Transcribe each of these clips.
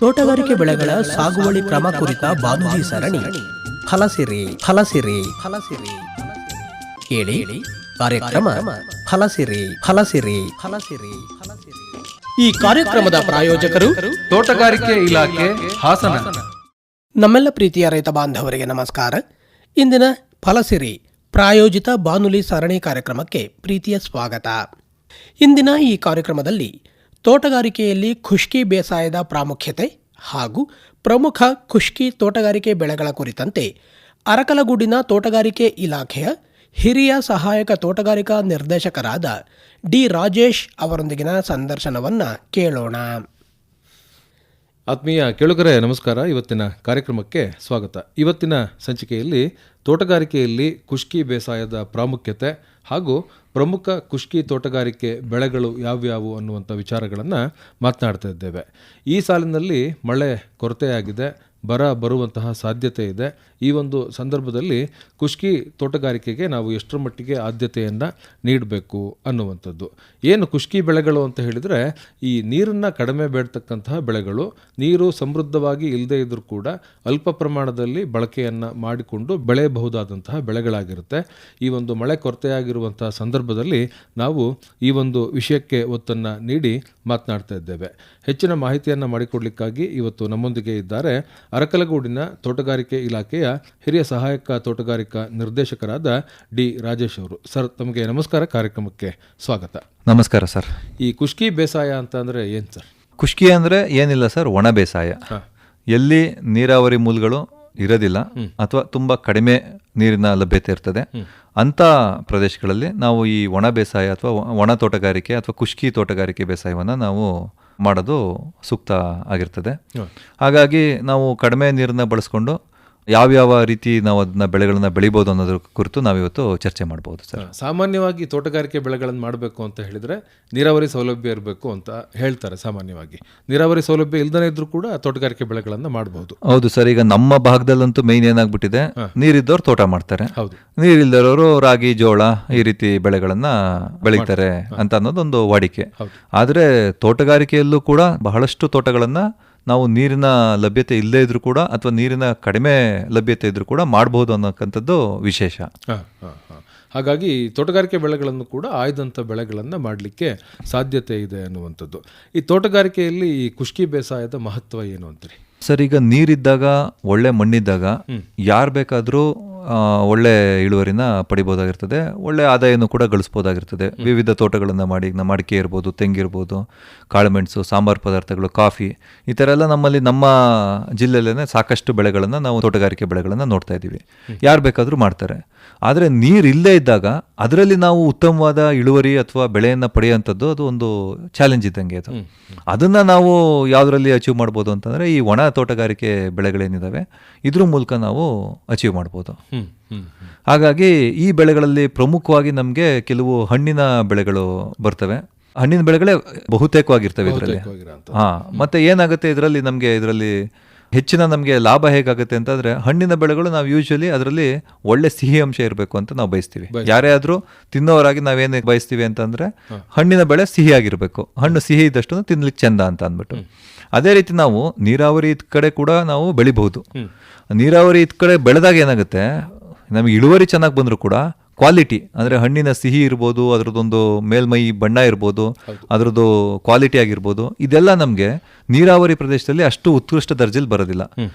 ತೋಟಗಾರಿಕೆ ಬೆಳೆಗಳ ಸಾಗುವಳಿ ಕ್ರಮ ಕುರಿತ ಬಾನುಲಿ ಸರಣಿ ಫಲಸಿರಿ ಫಲಸಿರಿ ಫಲಸಿರಿ ಕೇಳಿ. ಕಾರ್ಯಕ್ರಮ ಫಲಸಿರಿ ಫಲಸಿರಿ ಫಲಸಿರಿ ಫಲಸಿರಿ. ಈ ಕಾರ್ಯಕ್ರಮದ ಪ್ರಾಯೋಜಕರು ತೋಟಗಾರಿಕೆ ಇಲಾಖೆ ಹಾಸನ. ನಮ್ಮೆಲ್ಲ ಪ್ರೀತಿಯ ರೈತ ಬಾಂಧವರಿಗೆ ನಮಸ್ಕಾರ. ಇಂದಿನ ಫಲಸಿರಿ ಪ್ರಾಯೋಜಿತ ಬಾನುಲಿ ಸರಣಿ ಕಾರ್ಯಕ್ರಮಕ್ಕೆ ಪ್ರೀತಿಯ ಸ್ವಾಗತ. ಇಂದಿನ ಈ ಕಾರ್ಯಕ್ರಮದಲ್ಲಿ ತೋಟಗಾರಿಕೆಯಲ್ಲಿ ಖುಷ್ಕಿ ಬೇಸಾಯದ ಪ್ರಾಮುಖ್ಯತೆ ಹಾಗೂ ಪ್ರಮುಖ ಖುಷ್ಕಿ ತೋಟಗಾರಿಕೆ ಬೆಳೆಗಳ ಕುರಿತಂತೆ ಅರಕಲಗೂಡಿನ ತೋಟಗಾರಿಕೆ ಇಲಾಖೆಯ ಹಿರಿಯ ಸಹಾಯಕ ತೋಟಗಾರಿಕಾ ನಿರ್ದೇಶಕರಾದ ಡಿ ರಾಜೇಶ್ ಅವರೊಂದಿಗಿನ ಸಂದರ್ಶನವನ್ನು ಕೇಳೋಣ. ಆತ್ಮೀಯ ಕೇಳುಗರೆ ನಮಸ್ಕಾರ. ಇವತ್ತಿನ ಕಾರ್ಯಕ್ರಮಕ್ಕೆ ಸ್ವಾಗತ. ಇವತ್ತಿನ ಸಂಚಿಕೆಯಲ್ಲಿ ತೋಟಗಾರಿಕೆಯಲ್ಲಿ ಖುಷ್ಕಿ ಬೇಸಾಯದ ಪ್ರಾಮುಖ್ಯತೆ ಹಾಗೂ ಪ್ರಮುಖ ಖುಷ್ಕಿ ತೋಟಗಾರಿಕೆ ಬೆಳೆಗಳು ಯಾವ್ಯಾವು ಅನ್ನುವಂಥ ವಿಚಾರಗಳನ್ನು ಮಾತನಾಡ್ತಾ ಇದ್ದೇವೆ. ಈ ಸಾಲಿನಲ್ಲಿ ಮಳೆ ಕೊರತೆಯಾಗಿದೆ, ಬರ ಬರುವಂತಹ ಸಾಧ್ಯತೆ ಇದೆ. ಈ ಒಂದು ಸಂದರ್ಭದಲ್ಲಿ ಖುಷ್ಕಿ ತೋಟಗಾರಿಕೆಗೆ ನಾವು ಎಷ್ಟರ ಮಟ್ಟಿಗೆ ಆದ್ಯತೆಯನ್ನು ನೀಡಬೇಕು ಅನ್ನುವಂಥದ್ದು. ಏನು ಖುಷ್ಕಿ ಬೆಳೆಗಳು ಅಂತ ಹೇಳಿದರೆ, ಈ ನೀರನ್ನು ಕಡಿಮೆ ಬೇಡ್ತಕ್ಕಂತಹ ಬೆಳೆಗಳು, ನೀರು ಸಮೃದ್ಧವಾಗಿ ಇಲ್ಲದೇ ಇದ್ದರೂ ಕೂಡ ಅಲ್ಪ ಪ್ರಮಾಣದಲ್ಲಿ ಬಳಕೆಯನ್ನು ಮಾಡಿಕೊಂಡು ಬೆಳೆಯಬಹುದಾದಂತಹ ಬೆಳೆಗಳಾಗಿರುತ್ತೆ. ಈ ಒಂದು ಮಳೆ ಕೊರತೆಯಾಗಿರುವಂತಹ ಸಂದರ್ಭದಲ್ಲಿ ನಾವು ಈ ಒಂದು ವಿಷಯಕ್ಕೆ ಒತ್ತನ್ನು ನೀಡಿ ಮಾತನಾಡ್ತಾ ಇದ್ದೇವೆ. ಹೆಚ್ಚಿನ ಮಾಹಿತಿಯನ್ನು ಮಾಡಿಕೊಡ್ಲಿಕ್ಕಾಗಿ ಇವತ್ತು ನಮ್ಮೊಂದಿಗೆ ಇದ್ದಾರೆ ಅರಕಲಗೂಡಿನ ತೋಟಗಾರಿಕೆ ಇಲಾಖೆಯ ಹಿರಿಯ ಸಹಾಯಕ ತೋಟಗಾರಿಕಾ ನಿರ್ದೇಶಕರಾದ ಡಿ ರಾಜೇಶ್ ಅವರು. ಸರ್, ತಮಗೆ ನಮಸ್ಕಾರ, ಕಾರ್ಯಕ್ರಮಕ್ಕೆ ಸ್ವಾಗತ. ನಮಸ್ಕಾರ ಸರ್. ಈ ಖುಷ್ಕಿ ಬೇಸಾಯ ಅಂತ ಅಂದರೆ ಏನು ಸರ್? ಖುಷ್ಕಿ ಅಂದರೆ ಏನಿಲ್ಲ ಸರ್, ಒಣ ಬೇಸಾಯ. ಎಲ್ಲಿ ನೀರಾವರಿ ಮೂಲಗಳು ಇರೋದಿಲ್ಲ ಅಥವಾ ತುಂಬ ಕಡಿಮೆ ನೀರಿನ ಲಭ್ಯತೆ ಇರ್ತದೆ ಅಂಥ ಪ್ರದೇಶಗಳಲ್ಲಿ ನಾವು ಈ ಒಣ ಬೇಸಾಯ ಅಥವಾ ಒಣ ತೋಟಗಾರಿಕೆ ಅಥವಾ ಖುಷ್ಕಿ ತೋಟಗಾರಿಕೆ ಬೇಸಾಯವನ್ನು ನಾವು ಮಾಡೋದು ಸೂಕ್ತ ಆಗಿರ್ತದೆ. ಹಾಗಾಗಿ ನಾವು ಕಡಿಮೆ ನೀರನ್ನು ಬಳಸ್ಕೊಂಡು ಯಾವ್ಯಾವ ರೀತಿ ನಾವು ಅದನ್ನ ಬೆಳೆಗಳನ್ನ ಬೆಳಿಬೋದು ಅನ್ನೋದ್ರ ಕುರಿತು ನಾವಿವತ್ತು ಚರ್ಚೆ ಮಾಡ್ಬೋದು ಸರ್. ಸಾಮಾನ್ಯವಾಗಿ ತೋಟಗಾರಿಕೆ ಬೆಳೆಗಳನ್ನು ಮಾಡಬೇಕು ಅಂತ ಹೇಳಿದರೆ ನೀರಾವರಿ ಸೌಲಭ್ಯ ಇರಬೇಕು ಅಂತ ಹೇಳ್ತಾರೆ. ಸಾಮಾನ್ಯವಾಗಿ ನೀರಾವರಿ ಸೌಲಭ್ಯ ಇಲ್ದೇ ಇದ್ರೂ ಕೂಡ ತೋಟಗಾರಿಕೆ ಬೆಳೆಗಳನ್ನು ಮಾಡಬಹುದು. ಹೌದು ಸರ್. ಈಗ ನಮ್ಮ ಭಾಗದಲ್ಲಂತೂ ಮೇಯ್ನ್ ಏನಾಗ್ಬಿಟ್ಟಿದೆ, ನೀರಿದ್ದವ್ರು ತೋಟ ಮಾಡ್ತಾರೆ, ನೀರಿಲ್ದವರು ರಾಗಿ ಜೋಳ ಈ ರೀತಿ ಬೆಳೆಗಳನ್ನ ಬೆಳೀತಾರೆ ಅಂತ ಅನ್ನೋದೊಂದು ವಾಡಿಕೆ. ಆದರೆ ತೋಟಗಾರಿಕೆಯಲ್ಲೂ ಕೂಡ ಬಹಳಷ್ಟು ತೋಟಗಳನ್ನ ನಾವು ನೀರಿನ ಲಭ್ಯತೆ ಇಲ್ಲದೇ ಇದ್ರೂ ಕೂಡ ಅಥವಾ ನೀರಿನ ಕಡಿಮೆ ಲಭ್ಯತೆ ಇದ್ರೂ ಕೂಡ ಮಾಡಬಹುದು ಅನ್ನೋಕ್ಕಂಥದ್ದು ವಿಶೇಷ. ಹಾಗಾಗಿ ತೋಟಗಾರಿಕೆ ಬೆಳೆಗಳನ್ನು ಕೂಡ ಆಯ್ದಂಥ ಬೆಳೆಗಳನ್ನು ಮಾಡಲಿಕ್ಕೆ ಸಾಧ್ಯತೆ ಇದೆ ಅನ್ನುವಂಥದ್ದು. ಈ ತೋಟಗಾರಿಕೆಯಲ್ಲಿ ಈ ಖುಷ್ಕಿ ಬೇಸಾಯದ ಮಹತ್ವ ಏನು ಅಂತೀರಿ ಸರ್? ಈಗ ನೀರಿದ್ದಾಗ, ಒಳ್ಳೆ ಮಣ್ಣಿದ್ದಾಗ ಯಾರು ಬೇಕಾದರೂ ಒಳ್ಳೆ ಇಳುವರಿನ ಪಡಿಬೋದಾಗಿರ್ತದೆ, ಒಳ್ಳೆ ಆದಾಯನೂ ಕೂಡ ಗಳಿಸ್ಬೋದಾಗಿರ್ತದೆ. ವಿವಿಧ ತೋಟಗಳನ್ನು ಮಾಡಿ, ಮಡಿಕೆ ಇರ್ಬೋದು, ತೆಂಗಿರ್ಬೋದು, ಕಾಳುಮೆಣಸು, ಸಾಂಬಾರು ಪದಾರ್ಥಗಳು, ಕಾಫಿ, ಈ ಥರ ಎಲ್ಲ ನಮ್ಮ ಜಿಲ್ಲೆಯಲ್ಲೇ ಸಾಕಷ್ಟು ಬೆಳೆಗಳನ್ನು ನಾವು ತೋಟಗಾರಿಕೆ ಬೆಳೆಗಳನ್ನು ನೋಡ್ತಾ ಇದ್ದೀವಿ. ಯಾರು ಬೇಕಾದರೂ ಮಾಡ್ತಾರೆ. ಆದರೆ ನೀರು ಇಲ್ಲದೇ ಇದ್ದಾಗ ಅದರಲ್ಲಿ ನಾವು ಉತ್ತಮವಾದ ಇಳುವರಿ ಅಥವಾ ಬೆಳೆಯನ್ನು ಪಡೆಯುವಂಥದ್ದು ಅದು ಒಂದು ಚಾಲೆಂಜ್ ಇದ್ದಂಗೆ. ಅದು ಅದನ್ನು ನಾವು ಯಾವುದರಲ್ಲಿ ಅಚೀವ್ ಮಾಡ್ಬೋದು ಅಂತಂದರೆ ಈ ಒಣ ತೋಟಗಾರಿಕೆ ಬೆಳೆಗಳೇನಿದ್ದಾವೆ ಇದ್ರ ಮೂಲಕ ನಾವು ಅಚೀವ್ ಮಾಡ್ಬೋದು. ಹಾಗಾಗಿ ಈ ಬೆಳೆಗಳಲ್ಲಿ ಪ್ರಮುಖವಾಗಿ ನಮಗೆ ಕೆಲವು ಹಣ್ಣಿನ ಬೆಳೆಗಳು ಬರ್ತವೆ. ಹಣ್ಣಿನ ಬೆಳೆಗಳೇ ಬಹುತೇಕವಾಗಿರ್ತವೆ ಇದರಲ್ಲಿ. ಮತ್ತೆ ಏನಾಗುತ್ತೆ ಇದರಲ್ಲಿ ಹೆಚ್ಚಿನ ನಮಗೆ ಲಾಭ ಹೇಗಾಗುತ್ತೆ ಅಂತಂದರೆ, ಹಣ್ಣಿನ ಬೆಳೆಗಳು ನಾವು ಯೂಶ್ವಲಿ ಅದರಲ್ಲಿ ಒಳ್ಳೆ ಸಿಹಿ ಅಂಶ ಇರಬೇಕು ಅಂತ ನಾವು ಬಯಸ್ತೀವಿ. ಯಾರೇ ಆದರೂ ತಿನ್ನೋರಾಗಿ ನಾವೇನು ಬಯಸ್ತೀವಿ ಅಂತಂದರೆ ಹಣ್ಣಿನ ಬೆಳೆ ಸಿಹಿಯಾಗಿರಬೇಕು, ಹಣ್ಣು ಸಿಹಿ ಇದ್ದಷ್ಟು ತಿನ್ಲಿಕ್ಕೆ ಚೆಂದ ಅಂತ ಅಂದ್ಬಿಟ್ಟು. ಅದೇ ರೀತಿ ನಾವು ನೀರಾವರಿ ಕಡೆ ಕೂಡ ನಾವು ಬೆಳಿಬಹುದು. ನೀರಾವರಿ ಕಡೆ ಬೆಳೆದಾಗ ಏನಾಗುತ್ತೆ, ನಮಗೆ ಇಳುವರಿ ಚೆನ್ನಾಗಿ ಬಂದರೂ ಕೂಡ ಕ್ವಾಲಿಟಿ ಅಂದರೆ ಹಣ್ಣಿನ ಸಿಹಿ ಇರ್ಬೋದು, ಅದರದ್ದೊಂದು ಮೇಲ್ಮೈ ಬಣ್ಣ ಇರ್ಬೋದು, ಅದರದ್ದು ಕ್ವಾಲಿಟಿ ಆಗಿರ್ಬೋದು, ಇದೆಲ್ಲ ನಮಗೆ ನೀರಾವರಿ ಪ್ರದೇಶದಲ್ಲಿ ಅಷ್ಟು ಉತ್ಕೃಷ್ಟ ದರ್ಜೆಯಲ್ಲಿ ಬರೋದಿಲ್ಲ.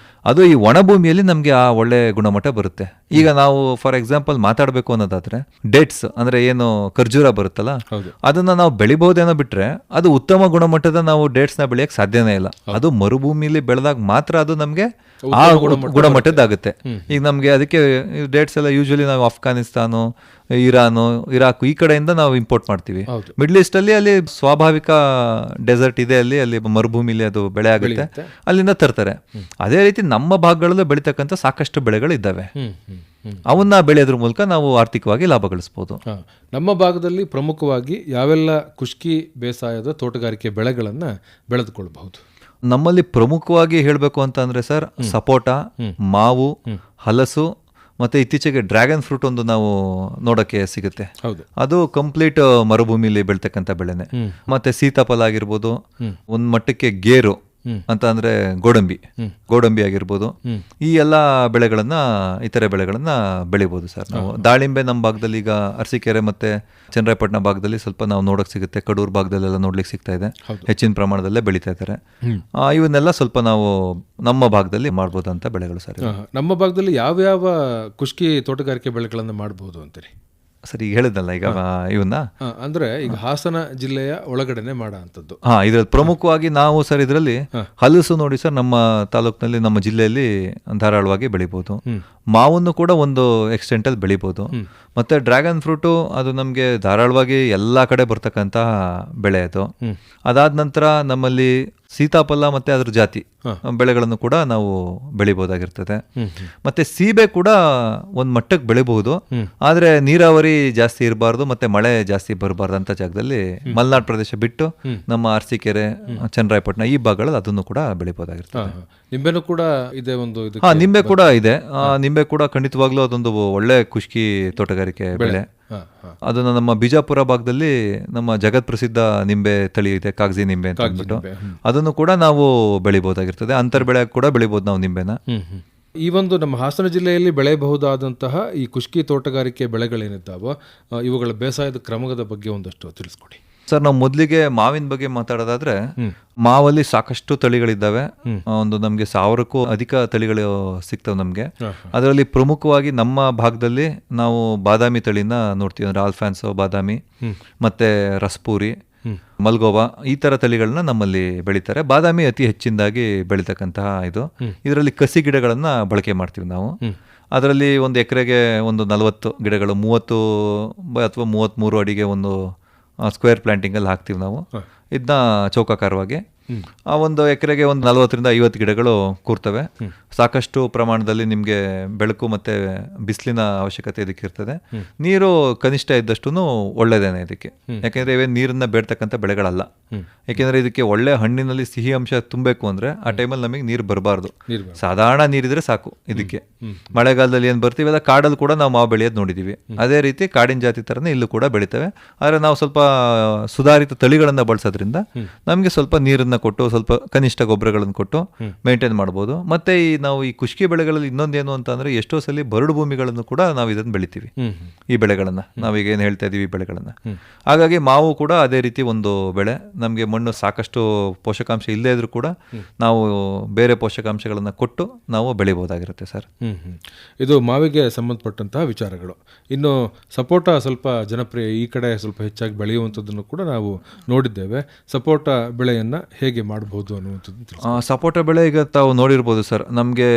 ಅದು ಈ ಒಣಭೂಮಿಯಲ್ಲಿ ನಮಗೆ ಆ ಒಳ್ಳೆ ಗುಣಮಟ್ಟ ಬರುತ್ತೆ. ಈಗ ನಾವು ಫಾರ್ ಎಕ್ಸಾಂಪಲ್ ಮಾತಾಡಬೇಕು ಅನ್ನೋದಾದ್ರೆ, ಡೇಟ್ಸ್ ಅಂದರೆ ಏನು ಖರ್ಜೂರ ಬರುತ್ತಲ್ಲ, ಅದನ್ನ ನಾವು ಬೆಳಿಬಹುದೇನೋ ಬಿಟ್ರೆ ಅದು ಉತ್ತಮ ಗುಣಮಟ್ಟದ ನಾವು ಡೇಟ್ಸ್ನ ಬೆಳೆಯಕ್ಕೆ ಸಾಧ್ಯನೇ ಇಲ್ಲ. ಅದು ಮರುಭೂಮಿಯಲ್ಲಿ ಬೆಳೆದಾಗ ಮಾತ್ರ ಅದು ನಮಗೆ ಆ ಗುಣಮಟ್ಟದ್ದಾಗುತ್ತೆ. ಈಗ ನಮಗೆ ಅದಕ್ಕೆ ಡೇಟ್ಸ್ ಎಲ್ಲ ಯೂಶಲಿ ನಾವು ಅಫ್ಘಾನಿಸ್ತಾನ, ಇರಾನು, ಇರಾಕ್ ಈ ಕಡೆಯಿಂದ ನಾವು ಇಂಪೋರ್ಟ್ ಮಾಡ್ತೀವಿ. ಮಿಡ್ಲ್ ಈಸ್ಟ್ ಅಲ್ಲಿ ಸ್ವಾಭಾವಿಕ ಡೆಸರ್ಟ್ ಇದೆ, ಅಲ್ಲಿ ಮರುಭೂಮಿಲಿ ಅದು ಬೆಳೆ ಆಗುತ್ತೆ, ಅಲ್ಲಿಂದ ತರ್ತಾರೆ. ಅದೇ ರೀತಿ ನಮ್ಮ ಭಾಗಗಳಲ್ಲೂ ಬೆಳೀತಕ್ಕಂಥ ಸಾಕಷ್ಟು ಬೆಳೆಗಳು ಇದ್ದಾವೆ. ಅವನ್ನ ಬೆಳೆಯೋದ್ರ ಮೂಲಕ ನಾವು ಆರ್ಥಿಕವಾಗಿ ಲಾಭ ಗಳಿಸಬಹುದು. ನಮ್ಮ ಭಾಗದಲ್ಲಿ ಪ್ರಮುಖವಾಗಿ ಯಾವೆಲ್ಲ ಖುಷ್ಕಿ ಬೇಸಾಯದ ತೋಟಗಾರಿಕೆ ಬೆಳೆಗಳನ್ನು ಬೆಳೆದುಕೊಳ್ಳಬಹುದು? ನಮ್ಮಲ್ಲಿ ಪ್ರಮುಖವಾಗಿ ಹೇಳಬೇಕು ಅಂತ ಅಂದ್ರೆ ಸರ್, ಸಪೋಟ, ಮಾವು, ಹಲಸು, ಮತ್ತೆ ಇತ್ತೀಚೆಗೆ ಡ್ರ್ಯಾಗನ್ ಫ್ರೂಟ್ ಒಂದು ನಾವು ನೋಡಕ್ಕೆ ಸಿಗುತ್ತೆ. ಅದು ಕಂಪ್ಲೀಟ್ ಮರುಭೂಮಿಲಿ ಬೆಳ್ತಕ್ಕಂಥ ಬೆಳೆನೆ. ಮತ್ತೆ ಸೀತಾಫಲ ಆಗಿರ್ಬೋದು, ಒಂದ್ ಮಟ್ಟಕ್ಕೆ ಗೇರು ಅಂತ ಅಂದ್ರೆ ಗೋಡಂಬಿ ಆಗಿರ್ಬೋದು, ಈ ಎಲ್ಲ ಬೆಳೆಗಳನ್ನ ಇತರೆ ಬೆಳೆಗಳನ್ನ ಬೆಳಿಬಹುದು ಸರ್ ನಾವು. ದಾಳಿಂಬೆ ನಮ್ಮ ಭಾಗದಲ್ಲಿ ಈಗ ಅರಸೀಕೆರೆ ಮತ್ತೆ ಚನ್ನರಾಯಪಟ್ಟಣ ಭಾಗದಲ್ಲಿ ಸ್ವಲ್ಪ ನಾವು ನೋಡಕ್ ಸಿಗುತ್ತೆ, ಕಡೂರು ಭಾಗದಲ್ಲೆಲ್ಲ ನೋಡ್ಲಿಕ್ಕೆ ಸಿಗ್ತಾ ಇದೆ, ಹೆಚ್ಚಿನ ಪ್ರಮಾಣದಲ್ಲೇ ಬೆಳೀತಾ ಇದ್ದಾರೆ. ಇವನ್ನೆಲ್ಲ ಸ್ವಲ್ಪ ನಾವು ನಮ್ಮ ಭಾಗದಲ್ಲಿ ಮಾಡ್ಬೋದು ಅಂತ ಬೆಳೆಗಳು ಸರ್. ನಮ್ಮ ಭಾಗದಲ್ಲಿ ಯಾವ್ಯಾವ ಕುಷ್ಕಿ ತೋಟಗಾರಿಕೆ ಬೆಳೆಗಳನ್ನು ಮಾಡಬಹುದು ಅಂತೀರಿ? ಸರ್ ಈಗ ಹೇಳಿದ್ನಲ್ಲ ಈಗ ಇವನ್ನ ಅಂದ್ರೆ ಈಗ ಹಾಸನ ಜಿಲ್ಲೆಯ ಒಳಗಡೆನೆ ಮಾಡೋ ಅಂಥದ್ದು. ಇದ್ರಲ್ಲಿ ಪ್ರಮುಖವಾಗಿ ನಾವು ಸರ್ ಇದರಲ್ಲಿ ಹಲಸು ನೋಡಿ ಸರ್, ನಮ್ಮ ತಾಲೂಕಿನಲ್ಲಿ ನಮ್ಮ ಜಿಲ್ಲೆಯಲ್ಲಿ ಧಾರಾಳವಾಗಿ ಬೆಳಿಬಹುದು. ಮಾವನ್ನು ಕೂಡ ಒಂದು ಎಕ್ಸ್ಟೆಂಟ್ ಅಲ್ಲಿ ಬೆಳಿಬಹುದು. ಮತ್ತೆ ಡ್ರ್ಯಾಗನ್ ಫ್ರೂಟು ಅದು ನಮ್ಗೆ ಧಾರಾಳವಾಗಿ ಎಲ್ಲಾ ಕಡೆ ಬರ್ತಕ್ಕಂತ ಬೆಳೆ ಅದು. ಅದಾದ ನಂತರ ನಮ್ಮಲ್ಲಿ ಸೀತಾಫಲ ಮತ್ತೆ ಅದ್ರ ಜಾತಿ ಬೆಳೆಗಳನ್ನು ಕೂಡ ನಾವು ಬೆಳಿಬಹುದಾಗಿರ್ತದೆ. ಮತ್ತೆ ಸೀಬೆ ಕೂಡ ಒಂದ್ ಮಟ್ಟಕ್ಕೆ ಬೆಳಿಬಹುದು, ಆದ್ರೆ ನೀರಾವರಿ ಜಾಸ್ತಿ ಇರಬಾರ್ದು ಮತ್ತೆ ಮಳೆ ಜಾಸ್ತಿ ಬರಬಾರ್ದು ಅಂತ ಜಾಗದಲ್ಲಿ ಮಲೆನಾಡು ಪ್ರದೇಶ ಬಿಟ್ಟು ನಮ್ಮ ಅರಸೀಕೆರೆ, ಚನ್ನರಾಯಪಟ್ಟಣ ಈ ಭಾಗಗಳಲ್ಲಿ ಅದನ್ನು ಕೂಡ ಬೆಳಿಬಹುದಾಗಿರ್ತದೆ. ನಿಂಬೆನೂ ಕೂಡ ಇದೆ ಒಂದು ನಿಂಬೆ ಕೂಡ ಇದೆ. ನಿಂಬೆ ಕೂಡ ಖಂಡಿತವಾಗ್ಲೂ ಅದೊಂದು ಒಳ್ಳೆ ಕುಷ್ಕಿ ತೋಟಗಾರಿಕೆ ಬೆಳೆ. ಅದನ್ನ ನಮ್ಮ ಬಿಜಾಪುರ ಭಾಗದಲ್ಲಿ ನಮ್ಮ ಜಗತ್ ಪ್ರಸಿದ್ಧ ನಿಂಬೆ ತಳಿ ಇದೆ, ಕಾಗಜಿ ನಿಂಬೆ ಅಂತ ಅಂದ್ಬಿಟ್ಟು, ಅದನ್ನು ಕೂಡ ನಾವು ಬೆಳಿಬಹುದಾಗಿರ್ತದೆ. ಅಂತರ್ ಬೆಳೆ ಕೂಡ ಬೆಳಿಬಹುದು ನಾವು ನಿಂಬೆನ. ಈ ಒಂದು ನಮ್ಮ ಹಾಸನ ಜಿಲ್ಲೆಯಲ್ಲಿ ಬೆಳೆಯಬಹುದಾದಂತಹ ಈ ಕುಷ್ಕಿ ತೋಟಗಾರಿಕೆ ಬೆಳೆಗಳೇನಿದ್ದಾವೋ ಇವುಗಳ ಬೇಸಾಯದ ಕ್ರಮದ ಬಗ್ಗೆ ಒಂದಷ್ಟು ತಿಳಿಸ್ಕೊಡಿ ಸರ್. ನಾವು ಮೊದಲಿಗೆ ಮಾವಿನ ಬಗ್ಗೆ ಮಾತಾಡೋದಾದ್ರೆ, ಮಾವಲ್ಲಿ ಸಾಕಷ್ಟು ತಳಿಗಳಿದ್ದಾವೆ. ಒಂದು ನಮ್ಗೆ 1000ಕ್ಕೂ ಅಧಿಕ ತಳಿಗಳು ಸಿಗ್ತವೆ ನಮ್ಗೆ. ಅದರಲ್ಲಿ ಪ್ರಮುಖವಾಗಿ ನಮ್ಮ ಭಾಗದಲ್ಲಿ ನಾವು ಬಾದಾಮಿ ತಳಿನ ನೋಡ್ತೀವಿ, ಅಂದ್ರೆ ಆಲ್ಫಾನ್ಸೋ ಬಾದಾಮಿ ಮತ್ತೆ ರಸ್ಪೂರಿ, ಮಲ್ಗೋವಾ ಈ ತರ ತಳಿಗಳನ್ನ ನಮ್ಮಲ್ಲಿ ಬೆಳಿತಾರೆ. ಬಾದಾಮಿ ಅತಿ ಹೆಚ್ಚಿನದಾಗಿ ಬೆಳಿತಕ್ಕಂತಹ ಇದರಲ್ಲಿ ಕಸಿ ಗಿಡಗಳನ್ನ ಬಳಕೆ ಮಾಡ್ತೀವಿ ನಾವು. ಅದರಲ್ಲಿ ಒಂದು ಎಕರೆಗೆ ಒಂದು 40 ಗಿಡಗಳು, 30 ಅಥವಾ 33 ಅಡಿಗೆ ಒಂದು ಸ್ಕ್ವೇರ್ ಪ್ಲಾಂಟಿಂಗ್ ಅಲ್ಲಿ ಹಾಕ್ತೀವಿ ನಾವು. ಇದನ್ನ ಚೌಕಾಕಾರವಾಗಿ ಒಂದು ಎಕರೆಗೆ ಒಂದು 40ರಿಂದ 50 ಗಿಡಗಳು ಕೂರ್ತವೆ. ಸಾಕಷ್ಟು ಪ್ರಮಾಣದಲ್ಲಿ ನಿಮ್ಗೆ ಬೆಳಕು ಮತ್ತೆ ಬಿಸಿಲಿನ ಅವಶ್ಯಕತೆ ಇದಕ್ಕೆ ಇರ್ತದೆ. ನೀರು ಕನಿಷ್ಠ ಇದ್ದಷ್ಟು ಒಳ್ಳೇದೇನೆ ಇದಕ್ಕೆ, ಯಾಕೆಂದ್ರೆ ಇವೇ ನೀರನ್ನ ಬೇಡ್ತಕ್ಕಂಥ ಬೆಳೆಗಳಲ್ಲ. ಯಾಕೆಂದ್ರೆ ಇದಕ್ಕೆ ಒಳ್ಳೆ ಹಣ್ಣಿನಲ್ಲಿ ಸಿಹಿ ಅಂಶ ತುಂಬಬೇಕು ಅಂದ್ರೆ ಆ ಟೈಮಲ್ಲಿ ನಮಗೆ ನೀರು ಬರಬಾರ್ದು, ಸಾಧಾರಣ ನೀರಿದ್ರೆ ಸಾಕು ಇದಕ್ಕೆ. ಮಳೆಗಾಲದಲ್ಲಿ ಏನ್ ಬರ್ತೀವಿ ಅಲ್ಲ, ಕಾಡಲ್ಲಿ ಕೂಡ ನಾವು ಮಾವು ಬೆಳೆಯೋದು ನೋಡಿದೀವಿ. ಅದೇ ರೀತಿ ಕಾಡಿನ ಜಾತಿ ತರನೇ ಇಲ್ಲೂ ಕೂಡ ಬೆಳಿತವೆ. ಆದ್ರೆ ನಾವು ಸ್ವಲ್ಪ ಸುಧಾರಿತ ತಳಿಗಳನ್ನ ಬಳಸೋದ್ರಿಂದ ನಮ್ಗೆ ಸ್ವಲ್ಪ ನೀರನ್ನ ಕೊಟ್ಟು, ಸ್ವಲ್ಪ ಕನಿಷ್ಠ ಗೊಬ್ಬರಗಳನ್ನು ಕೊಟ್ಟು ಮೇಂಟೈನ್ ಮಾಡಬಹುದು. ಮತ್ತೆ ನಾವು ಈ ಕುಷ್ಕಿ ಬೆಳೆಗಳಲ್ಲಿ ಇನ್ನೊಂದೇನು ಅಂತ ಅಂದ್ರೆ, ಎಷ್ಟೋ ಸಲ ಬರಡು ಭೂಮಿಗಳನ್ನು ಕೂಡ ನಾವು ಇದನ್ನ ಬೆಳಿತೀವಿ, ಈ ಬೆಳೆಗಳನ್ನ ನಾವೀಗ ಏನ್ ಹೇಳ್ತಾ ಇದೀವಿ ಈ ಬೆಳೆಗಳನ್ನ. ಹಾಗಾಗಿ ಮಾವು ಕೂಡ ಅದೇ ರೀತಿ ಒಂದು ಬೆಳೆ. ನಮ್ಗೆ ಮಣ್ಣು ಸಾಕಷ್ಟು ಪೋಷಕಾಂಶ ಇಲ್ಲದೇ ಇದ್ರೂ ಕೂಡ ನಾವು ಬೇರೆ ಪೋಷಕಾಂಶಗಳನ್ನ ಕೊಟ್ಟು ನಾವು ಬೆಳಿಬಹುದಾಗಿರುತ್ತೆ ಸರ್. ಇದು ಮಾವಿಗೆ ಸಂಬಂಧಪಟ್ಟಂತಹ ವಿಚಾರಗಳು. ಇನ್ನು ಸಪೋಟ ಸ್ವಲ್ಪ ಜನಪ್ರಿಯ, ಈ ಕಡೆ ಸ್ವಲ್ಪ ಹೆಚ್ಚಾಗಿ ಬೆಳೆಯುವಂಥದ್ದನ್ನು ಕೂಡ ನಾವು ನೋಡಿದ್ದೇವೆ. ಸಪೋಟ ಬೆಳೆಯನ್ನ ಹೇಗೆ ಮಾಡಬಹುದು ಅನ್ನುವಂಥದ್ದು. ಸಪೋಟ ಬೆಳೆ ಈಗ ತಾವು ನೋಡಿರ್ಬೋದು ಸರ್, ನಮ್ಗೆ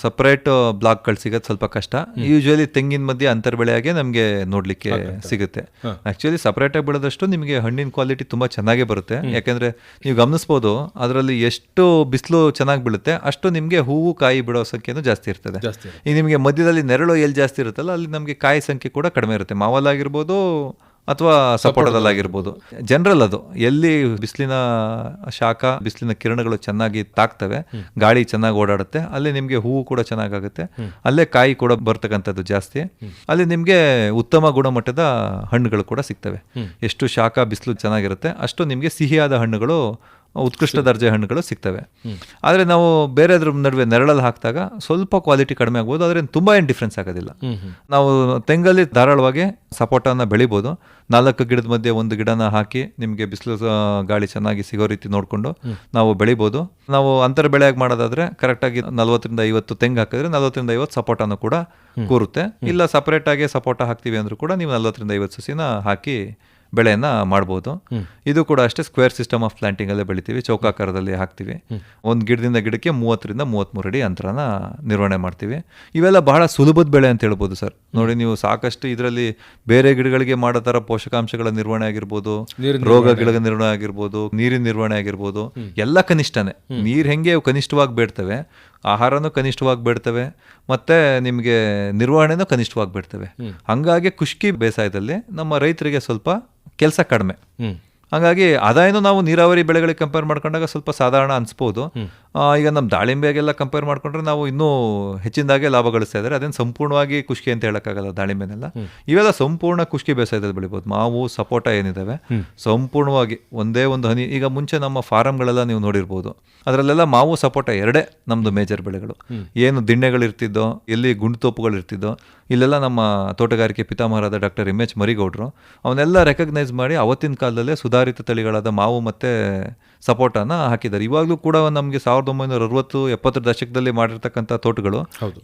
ಸಪರೇಟ್ ಬ್ಲಾಕ್ಗಳು ಸಿಗೋದು ಸ್ವಲ್ಪ ಕಷ್ಟ. ಯೂಶುವಲಿ ತೆಂಗಿನ ಮಧ್ಯೆ ಅಂತರ್ ಬೆಳೆಯಾಗೆ ನಮ್ಗೆ ನೋಡ್ಲಿಕ್ಕೆ ಸಿಗುತ್ತೆ. ಆಕ್ಚುಲಿ ಸಪರೇಟ್ ಆಗಿ ಬೆಳೆದಷ್ಟು ನಿಮಗೆ ಹಣ್ಣಿನ ಕ್ವಾಲಿಟಿ ತುಂಬಾ ಚೆನ್ನಾಗೇ ಬರುತ್ತೆ. ಯಾಕೆಂದ್ರೆ ನೀವು ಗಮನಿಸಬಹುದು, ಅದರಲ್ಲಿ ಎಷ್ಟು ಬಿಸಿಲು ಚೆನ್ನಾಗಿ ಬೀಳುತ್ತೆ ಅಷ್ಟು ನಿಮ್ಗೆ ಹೂವು ಕಾಯಿ ಬಿಡೋ ಸಂಖ್ಯೆನೂ ಜಾಸ್ತಿ ಇರ್ತದೆ. ಈಗ ನಿಮಗೆ ಮಧ್ಯದಲ್ಲಿ ನೆರಳು ಎಲ್ಲಿ ಜಾಸ್ತಿ ಇರುತ್ತಲ್ಲ, ಅಲ್ಲಿ ನಮ್ಗೆ ಕಾಯಿ ಸಂಖ್ಯೆ ಕೂಡ ಕಡಿಮೆ ಇರುತ್ತೆ. ಮಾವಲ್ಲಾಗಿರ್ಬೋದು ಅಥವಾ ಸಪೋಟದಲ್ಲಾಗಿರ್ಬೋದು. ಜನರಲ್ ಅದು ಎಲ್ಲಿ ಬಿಸಿಲಿನ ಶಾಖ, ಬಿಸಿಲಿನ ಕಿರಣಗಳು ಚೆನ್ನಾಗಿ ತಾಕ್ತವೆ, ಗಾಳಿ ಚೆನ್ನಾಗಿ ಓಡಾಡುತ್ತೆ, ಅಲ್ಲಿ ನಿಮ್ಗೆ ಹೂವು ಕೂಡ ಚೆನ್ನಾಗುತ್ತೆ, ಅಲ್ಲೇ ಕಾಯಿ ಕೂಡ ಬರ್ತಕ್ಕಂಥದ್ದು ಜಾಸ್ತಿ. ಅಲ್ಲಿ ನಿಮ್ಗೆ ಉತ್ತಮ ಗುಣಮಟ್ಟದ ಹಣ್ಣುಗಳು ಕೂಡ ಸಿಗ್ತವೆ. ಎಷ್ಟು ಶಾಖ ಬಿಸಿಲು ಚೆನ್ನಾಗಿರುತ್ತೆ ಅಷ್ಟು ನಿಮ್ಗೆ ಸಿಹಿಯಾದ ಹಣ್ಣುಗಳು, ಉತ್ಕೃಷ್ಟ ದರ್ಜೆ ಹಣ್ಣುಗಳು ಸಿಗ್ತವೆ. ಆದರೆ ನಾವು ಬೇರೆದ್ರ ನಡುವೆ ನೆರಳಲ್ಲಿ ಹಾಕಿದಾಗ ಸ್ವಲ್ಪ ಕ್ವಾಲಿಟಿ ಕಡಿಮೆ ಆಗ್ಬೋದು, ಆದರೆ ತುಂಬ ಏನು ಡಿಫ್ರೆನ್ಸ್ ಆಗೋದಿಲ್ಲ. ನಾವು ತೆಂಗಲ್ಲಿ ಧಾರಾಳವಾಗಿ ಸಪೋಟನ ಬೆಳಿಬೋದು. 4 ಗಿಡದ ಮಧ್ಯೆ 1 ಗಿಡನ ಹಾಕಿ ನಿಮಗೆ ಬಿಸಿಲು ಗಾಳಿ ಚೆನ್ನಾಗಿ ಸಿಗೋ ರೀತಿ ನೋಡಿಕೊಂಡು ನಾವು ಬೆಳಿಬೋದು. ನಾವು ಅಂತರ ಬೆಳೆಯಾಗಿ ಮಾಡೋದಾದ್ರೆ ಕರೆಕ್ಟಾಗಿ 40ರಿಂದ 50 ತೆಂಗು ಹಾಕಿದ್ರೆ 40ರಿಂದ 50 ಸಪೋಟನೂ ಕೂಡ ಕೂರುತ್ತೆ. ಇಲ್ಲ ಸಪರೇಟ್ ಆಗಿ ಸಪೋಟ ಹಾಕ್ತೀವಿ ಅಂದ್ರೂ ಕೂಡ ನೀವು 40ರಿಂದ 50 ಸಸಿನ ಹಾಕಿ ಬೆಳೆಯನ್ನ ಮಾಡ್ಬೋದು. ಇದು ಕೂಡ ಅಷ್ಟೇ ಸ್ಕ್ವೇರ್ ಸಿಸ್ಟಮ್ ಆಫ್ ಪ್ಲಾಂಟಿಂಗ್ ಅಲ್ಲೇ ಬೆಳಿತೀವಿ, ಚೌಕಾಕಾರದಲ್ಲಿ ಹಾಕ್ತಿವಿ. ಒಂದು ಗಿಡದಿಂದ ಗಿಡಕ್ಕೆ 30ರಿಂದ 33 ಅಡಿ ಅಂತರನ ನಿರ್ವಹಣೆ ಮಾಡ್ತೀವಿ. ಇವೆಲ್ಲ ಬಹಳ ಸುಲಭದ ಬೆಳೆ ಅಂತ ಹೇಳ್ಬೋದು ಸರ್. ನೋಡಿ, ನೀವು ಸಾಕಷ್ಟು ಇದರಲ್ಲಿ ಬೇರೆ ಗಿಡಗಳಿಗೆ ಮಾಡೋ ತರ ಪೋಷಕಾಂಶಗಳ ನಿರ್ವಹಣೆ ಆಗಿರ್ಬೋದು, ರೋಗಗಳ ನಿರ್ವಹಣೆ ಆಗಿರ್ಬೋದು, ನೀರಿನ ನಿರ್ವಹಣೆ ಆಗಿರ್ಬೋದು, ಎಲ್ಲ ಕನಿಷ್ಠನೇ. ನೀರ್ ಹೆಂಗೆ ಕನಿಷ್ಠವಾಗಿ ಬೇಡ್ತವೆ, ಆಹಾರನೂ ಕನಿಷ್ಠವಾಗಿ ಬೇಡ್ತವೆ, ಮತ್ತೆ ನಿಮಗೆ ನಿರ್ವಹಣೆನೂ ಕನಿಷ್ಠವಾಗಿ ಬೇಡ್ತವೆ. ಹಂಗಾಗಿ ಕುಷ್ಕಿ ಬೇಸಾಯದಲ್ಲಿ ನಮ್ಮ ರೈತರಿಗೆ ಸ್ವಲ್ಪ ಕೆಲಸ ಕಡಿಮೆ. ಹಾಗಾಗಿ ಆದಾಯನೂ ನಾವು ನೀರಾವರಿ ಬೆಳೆಗಳಿಗೆ ಕಂಪೇರ್ ಮಾಡ್ಕೊಂಡಾಗ ಸ್ವಲ್ಪ ಸಾಧಾರಣ ಅನ್ಸ್ಬೋದು. ಈಗ ನಮ್ಮ ದಾಳಿಂಬೆಗೆಲ್ಲ ಕಂಪೇರ್ ಮಾಡ್ಕೊಂಡ್ರೆ ನಾವು ಇನ್ನೂ ಹೆಚ್ಚಿನದಾಗೆ ಲಾಭ ಗಳಿಸ್ತಾ ಇದ್ದಾರೆ. ಅದೇನು ಸಂಪೂರ್ಣವಾಗಿ ಖುಷ್ಕಿ ಅಂತ ಹೇಳೋಕ್ಕಾಗಲ್ಲ ದಾಳಿಂಬೆನೆಲ್ಲ. ಇವೆಲ್ಲ ಸಂಪೂರ್ಣ ಖುಷ್ಕಿ ಬೇಸಾಯದಲ್ಲಿ ಬೆಳಿಬೋದು. ಮಾವು, ಸಪೋಟ ಏನಿದ್ದಾವೆ ಸಂಪೂರ್ಣವಾಗಿ ಒಂದೇ ಒಂದು ಹನಿ. ಈಗ ಮುಂಚೆ ನಮ್ಮ ಫಾರಮ್ಗಳೆಲ್ಲ ನೀವು ನೋಡಿರ್ಬೋದು, ಅದರಲ್ಲೆಲ್ಲ ಮಾವು, ಸಪೋಟ ಎರಡೇ ನಮ್ಮದು ಮೇಜರ್ ಬೆಳೆಗಳು. ಏನು ದಿಣ್ಣೆಗಳಿರ್ತಿದ್ದೋ, ಎಲ್ಲಿ ಗುಂಡುತೋಪುಗಳಿರ್ತಿದ್ದೋ, ಇಲ್ಲೆಲ್ಲ ನಮ್ಮ ತೋಟಗಾರಿಕೆ ಪಿತಾಮಹರಾದ ಡಾಕ್ಟರ್ ಎಂ ಎಚ್ ಮರಿಗೌಡರು ಅವನ್ನೆಲ್ಲ ರೆಕಗ್ನೈಸ್ ಮಾಡಿ ಅವತ್ತಿನ ಕಾಲದಲ್ಲೇ ಸುಧಾರಿತ ತಳಿಗಳಾದ ಮಾವು ಮತ್ತು ಸಪೋಟನ ಹಾಕಿದ್ದಾರೆ. ಇವಾಗಲೂ ಕೂಡ ನಮಗೆ 1960-70 ದಶಕದಲ್ಲಿ ಮಾಡಿರ್ತಕ್ಕಂಥ ತೋಟಗಳು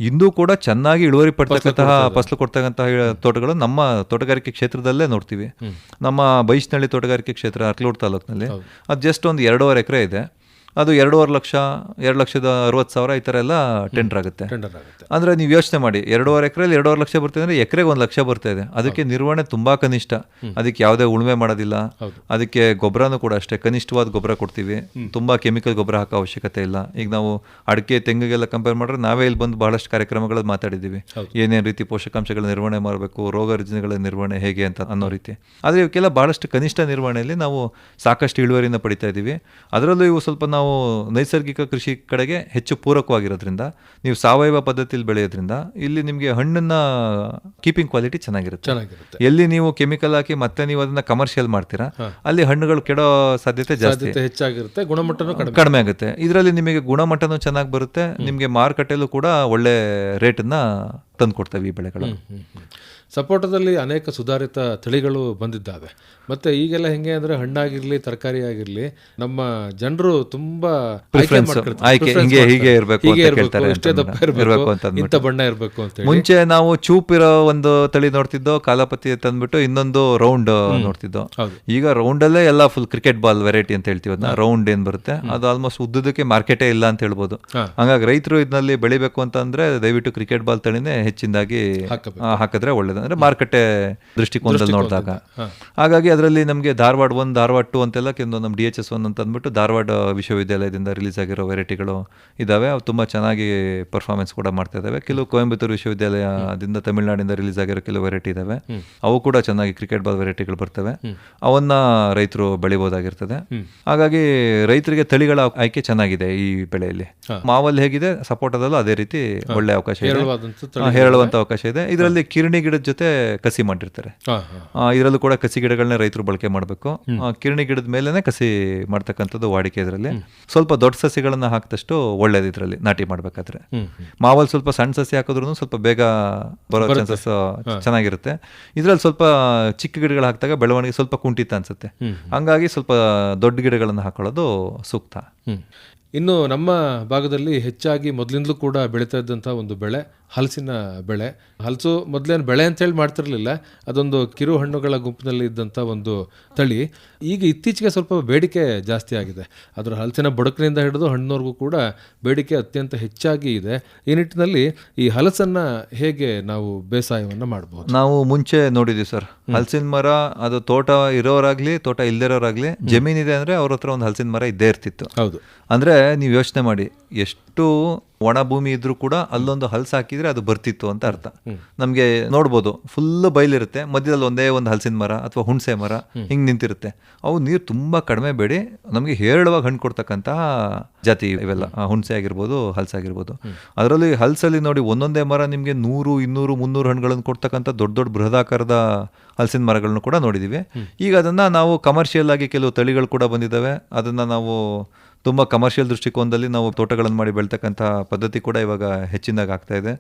ಇಂದೂ ಕೂಡ ಚೆನ್ನಾಗಿ ಇಳುವರಿ ಪಡ್ತಕ್ಕಂತಹ ಫಸಲು ಕೊಡ್ತಕ್ಕಂತಹ ತೋಟಗಳು ನಮ್ಮ ತೋಟಗಾರಿಕೆ ಕ್ಷೇತ್ರದಲ್ಲೇ ನೋಡ್ತೀವಿ. ನಮ್ಮ ಬೈಷ್ನಳ್ಳಿ ತೋಟಗಾರಿಕೆ ಕ್ಷೇತ್ರ ಅರ್ಕಲೂರು ತಾಲೂಕಿನಲ್ಲಿ ಅದು ಜಸ್ಟ್ ಒಂದು 2.5 ಎಕರೆ ಇದೆ. ಅದು 2.5 ಲಕ್ಷ, 2,60,000 ಈ ಥರ ಎಲ್ಲ ಟೆಂಡರ್ ಆಗುತ್ತೆ. ಅಂದರೆ ನೀವು ಯೋಚನೆ ಮಾಡಿ, 2.5 ಎಕರೆಯಲ್ಲಿ 2.5 ಲಕ್ಷ ಬರ್ತಿದೆ ಅಂದರೆ ಎಕರೆಗೆ 1 ಲಕ್ಷ ಬರ್ತಾ ಇದೆ. ಅದಕ್ಕೆ ನಿರ್ವಹಣೆ ತುಂಬ ಕನಿಷ್ಠ. ಅದಕ್ಕೆ ಯಾವುದೇ ಉಳುಮೆ ಮಾಡೋದಿಲ್ಲ. ಅದಕ್ಕೆ ಗೊಬ್ಬರನೂ ಕೂಡ ಅಷ್ಟೇ ಕನಿಷ್ಠವಾದ ಗೊಬ್ಬರ ಕೊಡ್ತೀವಿ. ತುಂಬ ಕೆಮಿಕಲ್ ಗೊಬ್ಬರ ಹಾಕೋ ಅವಶ್ಯಕತೆ ಇಲ್ಲ. ಈಗ ನಾವು ಅಡಿಕೆ, ತೆಂಗಿಗೆಲ್ಲ ಕಂಪೇರ್ ಮಾಡಿದ್ರೆ ನಾವೇ ಇಲ್ಲಿ ಬಂದು ಬಹಳಷ್ಟು ಕಾರ್ಯಕ್ರಮಗಳು ಮಾತಾಡಿದ್ದೀವಿ. ಏನೇನು ರೀತಿ ಪೋಷಕಾಂಶಗಳ ನಿರ್ವಹಣೆ ಮಾಡಬೇಕು, ರೋಗ ರುಜಿನಗಳ ನಿರ್ವಹಣೆ ಹೇಗೆ ಅಂತ ಅನ್ನೋ ರೀತಿ. ಆದರೆ ಇವಕ್ಕೆಲ್ಲ ಬಹಳಷ್ಟು ಕನಿಷ್ಠ ನಿರ್ವಹಣೆಯಲ್ಲಿ ನಾವು ಸಾಕಷ್ಟು ಇಳುವರಿನ ಪಡಿತಾ ಇದ್ದೀವಿ. ಅದರಲ್ಲೂ ಇವು ಸ್ವಲ್ಪ ನಾವು ನೈಸರ್ಗಿಕ ಕೃಷಿ ಕಡೆಗೆ ಹೆಚ್ಚು ಪೂರಕವಾಗಿರೋದ್ರಿಂದ, ನೀವು ಸಾವಯವ ಪದ್ಧತಿಯಲ್ಲಿ ಬೆಳೆಯೋದ್ರಿಂದ ಇಲ್ಲಿ ನಿಮಗೆ ಹಣ್ಣನ್ನ ಕೀಪಿಂಗ್ ಕ್ವಾಲಿಟಿ ಚೆನ್ನಾಗಿರುತ್ತೆ. ಎಲ್ಲಿ ನೀವು ಕೆಮಿಕಲ್ ಹಾಕಿ ಮತ್ತೆ ನೀವು ಅದನ್ನ ಕಮರ್ಷಿಯಲ್ ಮಾಡ್ತೀರಾ, ಅಲ್ಲಿ ಹಣ್ಣುಗಳು ಕೆಡೋ ಸಾಧ್ಯತೆ ಜಾಸ್ತಿ ಹೆಚ್ಚಾಗಿರುತ್ತೆ, ಗುಣಮಟ್ಟನೂ ಕಡಿಮೆ ಆಗುತ್ತೆ. ಇದರಲ್ಲಿ ನಿಮಗೆ ಗುಣಮಟ್ಟನೂ ಚೆನ್ನಾಗಿ ಬರುತ್ತೆ, ನಿಮಗೆ ಮಾರುಕಟ್ಟೆಯಲ್ಲೂ ಕೂಡ ಒಳ್ಳೆ ರೇಟನ್ನ ತಂದು ಕೊಡ್ತೇವೆ ಈ ಬೆಳೆಗಳು. ಸಪೋಟದಲ್ಲಿ ಅನೇಕ ಸುಧಾರಿತ ತಳಿಗಳು ಬಂದಿದ್ದಾವೆ. ಮತ್ತು ಈಗೆಲ್ಲ ಹೆಂಗೆ ಅಂದರೆ ಹಣ್ಣಾಗಿರಲಿ, ತರಕಾರಿ ಆಗಿರಲಿ, ನಮ್ಮ ಜನರು ತುಂಬ ಹೀಗೆ ಇರಬೇಕು, ಇಷ್ಟೇ ದಪ್ಪ ಇರಬೇಕು, ಇಂಥ ಬಣ್ಣ ಇರಬೇಕು ಅಂತ. ಮುಂಚೆ ನಾವು ಚೂಪಿರೋ ಒಂದು ತಳಿ ನೋಡ್ತಿದ್ದೋ, ಕಾಲಾಪತಿ ತಂದ್ಬಿಟ್ಟು ಇನ್ನೊಂದು ರೌಂಡ್ ನೋಡ್ತಿದ್ದೋ. ಈಗ ರೌಂಡಲ್ಲೇ ಎಲ್ಲ ಫುಲ್ ಕ್ರಿಕೆಟ್ ಬಾಲ್ ವೆರೈಟಿ ಅಂತ ಹೇಳ್ತೀವಿ. ಅದನ್ನ ರೌಂಡ್ ಏನ್ ಬರುತ್ತೆ ಅದು ಆಲ್ಮೋಸ್ಟ್ ಉದ್ದದಕ್ಕೆ ಮಾರ್ಕೆಟೇ ಇಲ್ಲ ಅಂತ ಹೇಳ್ಬೋದು. ಹಂಗಾಗಿ ರೈತರು ಇದರಲ್ಲಿ ಬೆಳಿಬೇಕು ಅಂತಂದ್ರೆ ದಯವಿಟ್ಟು ಕ್ರಿಕೆಟ್ ಬಾಲ್ ತಳಿನೇ ಹೆಚ್ಚಿನದಾಗಿ ಹಾಕಿದ್ರೆ ಒಳ್ಳೇದು. ಅಂದ್ರೆ ಮಾರುಕಟ್ಟೆ ದೃಷ್ಟಿಕೋನದಲ್ಲಿ ನೋಡಿದಾಗ. ಹಾಗಾಗಿ ಅದರಲ್ಲಿ ನಮಗೆ ಧಾರವಾಡ 1, ಧಾರವಾಡ 2 ಅಂತೆಲ್ಲ ಕೆಲವೊಂದು ನಮ್ಮ DHS 1 ಅಂತ ಅಂದ್ಬಿಟ್ಟು ಧಾರವಾಡ ವಿಶ್ವವಿದ್ಯಾಲಯದಿಂದ ರಿಲೀಸ್ ಆಗಿರೋ ವೆರೈಟಿಗಳು ಇದಾವೆ. ಅವು ತುಂಬ ಚೆನ್ನಾಗಿ ಪರ್ಫಾರ್ಮೆನ್ಸ್ ಕೂಡ ಮಾಡ್ತಾ ಇದ್ದಾವೆ. ಕೆಲವು ಕೊಯಂಬತ್ತೂರು ವಿಶ್ವವಿದ್ಯಾಲಯದಿಂದ ತಮಿಳುನಾಡಿಂದ ರಿಲೀಸ್ ಆಗಿರೋ ಕೆಲವು ವೆರೈಟಿ ಇದಾವೆ. ಅವು ಕೂಡ ಚೆನ್ನಾಗಿ ಕ್ರಿಕೆಟ್ ಬಾಲ್ ವೆರೈಟಿಗಳು ಬರ್ತವೆ. ಅವನ್ನ ರೈತರು ಬೆಳಿಬೋದಾಗಿರ್ತದೆ. ಹಾಗಾಗಿ ರೈತರಿಗೆ ತಳಿಗಳ ಆಯ್ಕೆ ಚೆನ್ನಾಗಿದೆ ಈ ಬೆಳೆಯಲ್ಲಿ. ಮಾವಲ್ಲಿ ಹೇಗಿದೆ, ಸಪೋಟದಲ್ಲೂ ಅದೇ ರೀತಿ ಒಳ್ಳೆ ಅವಕಾಶ ಇದೆ, ಹೇರಳುವಂತ ಅವಕಾಶ ಇದೆ. ಇದರಲ್ಲಿ ಕಿರಣಿ ಗಿಡದ ಜೊತೆ ಕಸಿ ಮಾಡಿರ್ತಾರೆ. ಇದರಲ್ಲೂ ಕೂಡ ಕಸಿ ಗಿಡಗಳನ್ನ ರೈತರು ಬಳಕೆ ಮಾಡಬೇಕು. ಕಿರಣಿ ಗಿಡದ ಮೇಲೆನೆ ಕಸಿ ಮಾಡ್ತಕ್ಕಂಥದ್ದು ವಾಡಿಕೆ. ಇದರಲ್ಲಿ ಸ್ವಲ್ಪ ದೊಡ್ಡ ಸಸಿಗಳನ್ನ ಹಾಕಿದಷ್ಟು ಒಳ್ಳೇದು ಇದರಲ್ಲಿ ನಾಟಿ ಮಾಡ್ಬೇಕಾದ್ರೆ. ಮಾವಲ್ಲಿ ಸ್ವಲ್ಪ ಸಣ್ಣ ಸಸಿ ಹಾಕಿದ್ರು ಸ್ವಲ್ಪ ಬೇಗ ಬರೋ ಚಾನ್ಸಸ್ ಚೆನ್ನಾಗಿರುತ್ತೆ. ಇದರಲ್ಲಿ ಸ್ವಲ್ಪ ಚಿಕ್ಕ ಗಿಡಗಳು ಹಾಕಿದಾಗ ಬೆಳವಣಿಗೆ ಸ್ವಲ್ಪ ಕುಂಠಿತ ಅನ್ಸುತ್ತೆ. ಹಂಗಾಗಿ ಸ್ವಲ್ಪ ದೊಡ್ಡ ಗಿಡಗಳನ್ನು ಹಾಕೊಳ್ಳೋದು ಸೂಕ್ತ. ಇನ್ನು ನಮ್ಮ ಭಾಗದಲ್ಲಿ ಹೆಚ್ಚಾಗಿ ಮೊದಲಿಂದಲೂ ಕೂಡ ಬೆಳೀತಾ ಇದ್ದಂಥ ಒಂದು ಬೆಳೆ ಹಲಸಿನ ಬೆಳೆ. ಹಲಸು ಮೊದಲೇನು ಬೆಳೆ ಅಂತೇಳಿ ಮಾಡ್ತಿರ್ಲಿಲ್ಲ, ಅದೊಂದು ಕಿರು ಹಣ್ಣುಗಳ ಗುಂಪಿನಲ್ಲಿ ಇದ್ದಂಥ ಒಂದು ತಳಿ. ಈಗ ಇತ್ತೀಚೆಗೆ ಸ್ವಲ್ಪ ಬೇಡಿಕೆ ಜಾಸ್ತಿ ಆಗಿದೆ. ಅದರ ಹಲಸಿನ ಬುಡಕಿನಿಂದ ಹಿಡಿದು ಹಣ್ಣಿನವರೆಗೂ ಕೂಡ ಬೇಡಿಕೆ ಅತ್ಯಂತ ಹೆಚ್ಚಾಗಿ ಇದೆ. ಈ ನಿಟ್ಟಿನಲ್ಲಿ ಈ ಹಲಸನ್ನು ಹೇಗೆ ನಾವು ಬೇಸಾಯವನ್ನು ಮಾಡಬಹುದು? ನಾವು ಮುಂಚೆ ನೋಡಿದ್ವಿ ಸರ್, ಹಲಸಿನ ಮರ ಅದು ತೋಟ ಇರೋರಾಗ್ಲಿ ತೋಟ ಇಲ್ದಿರೋರಾಗ್ಲಿ ಜಮೀನಿದೆ ಅಂದ್ರೆ ಅವ್ರ ಹತ್ರ ಒಂದು ಹಲಸಿನ ಮರ ಇದ್ದೇ ಇರ್ತಿತ್ತು. ಹೌದು. ಅಂದ್ರೆ ನೀವು ಯೋಚನೆ ಮಾಡಿ, ಎಷ್ಟು ಒಣ ಭೂಮಿ ಇದ್ರೂ ಕೂಡ ಅಲ್ಲೊಂದು ಹಲಸು ಹಾಕಿದ್ರೆ ಅದು ಬರ್ತಿತ್ತು ಅಂತ ಅರ್ಥ. ನಮ್ಗೆ ನೋಡ್ಬೋದು, ಫುಲ್ ಬಯಲಿರುತ್ತೆ, ಮಧ್ಯದಲ್ಲಿ ಒಂದೇ ಒಂದು ಹಲಸಿನ ಮರ ಅಥವಾ ಹುಣಸೆ ಮರ ಹಿಂಗ್ ನಿಂತಿರುತ್ತೆ. ಅವು ನೀರು ತುಂಬಾ ಕಡಿಮೆ ಬೇಡಿ ನಮಗೆ ಹೇರಳವಾಗಿ ಹಣ್ಣು ಕೊಡ್ತಕ್ಕಂತಹ ಜಾತಿ ಇವೆಲ್ಲ, ಹುಣಸೆ ಆಗಿರ್ಬೋದು, ಹಲಸು ಆಗಿರ್ಬೋದು. ಅದರಲ್ಲಿ ಹಲಸಲ್ಲಿ ನೋಡಿ ಒಂದೊಂದೇ ಮರ ನಿಮ್ಗೆ 100, 200, 300 ಹಣ್ಣುಗಳನ್ನು ಕೊಡ್ತಕ್ಕಂಥ ದೊಡ್ಡ ದೊಡ್ಡ ಬೃಹದಾಕಾರದ ಹಲಸಿನ ಮರಗಳನ್ನು ಕೂಡ ನೋಡಿದೀವಿ. ಈಗ ಅದನ್ನ ನಾವು ಕಮರ್ಷಿಯಲ್ ಆಗಿ ಕೆಲವು ತಳಿಗಳು ಕೂಡ ಬಂದಿದ್ದಾವೆ. ಅದನ್ನ ನಾವು ತುಂಬ ಕಮರ್ಷಿಯಲ್ ದೃಷ್ಟಿಕೋನದಲ್ಲಿ ನಾವು ತೋಟಗಳನ್ನು ಮಾಡಿ ಬೆಳ್ತಕ್ಕಂಥ ಪದ್ಧತಿ ಕೂಡ ಇವಾಗ ಹೆಚ್ಚಿನದಾಗಿ ಆಗ್ತಾ ಇದೆ.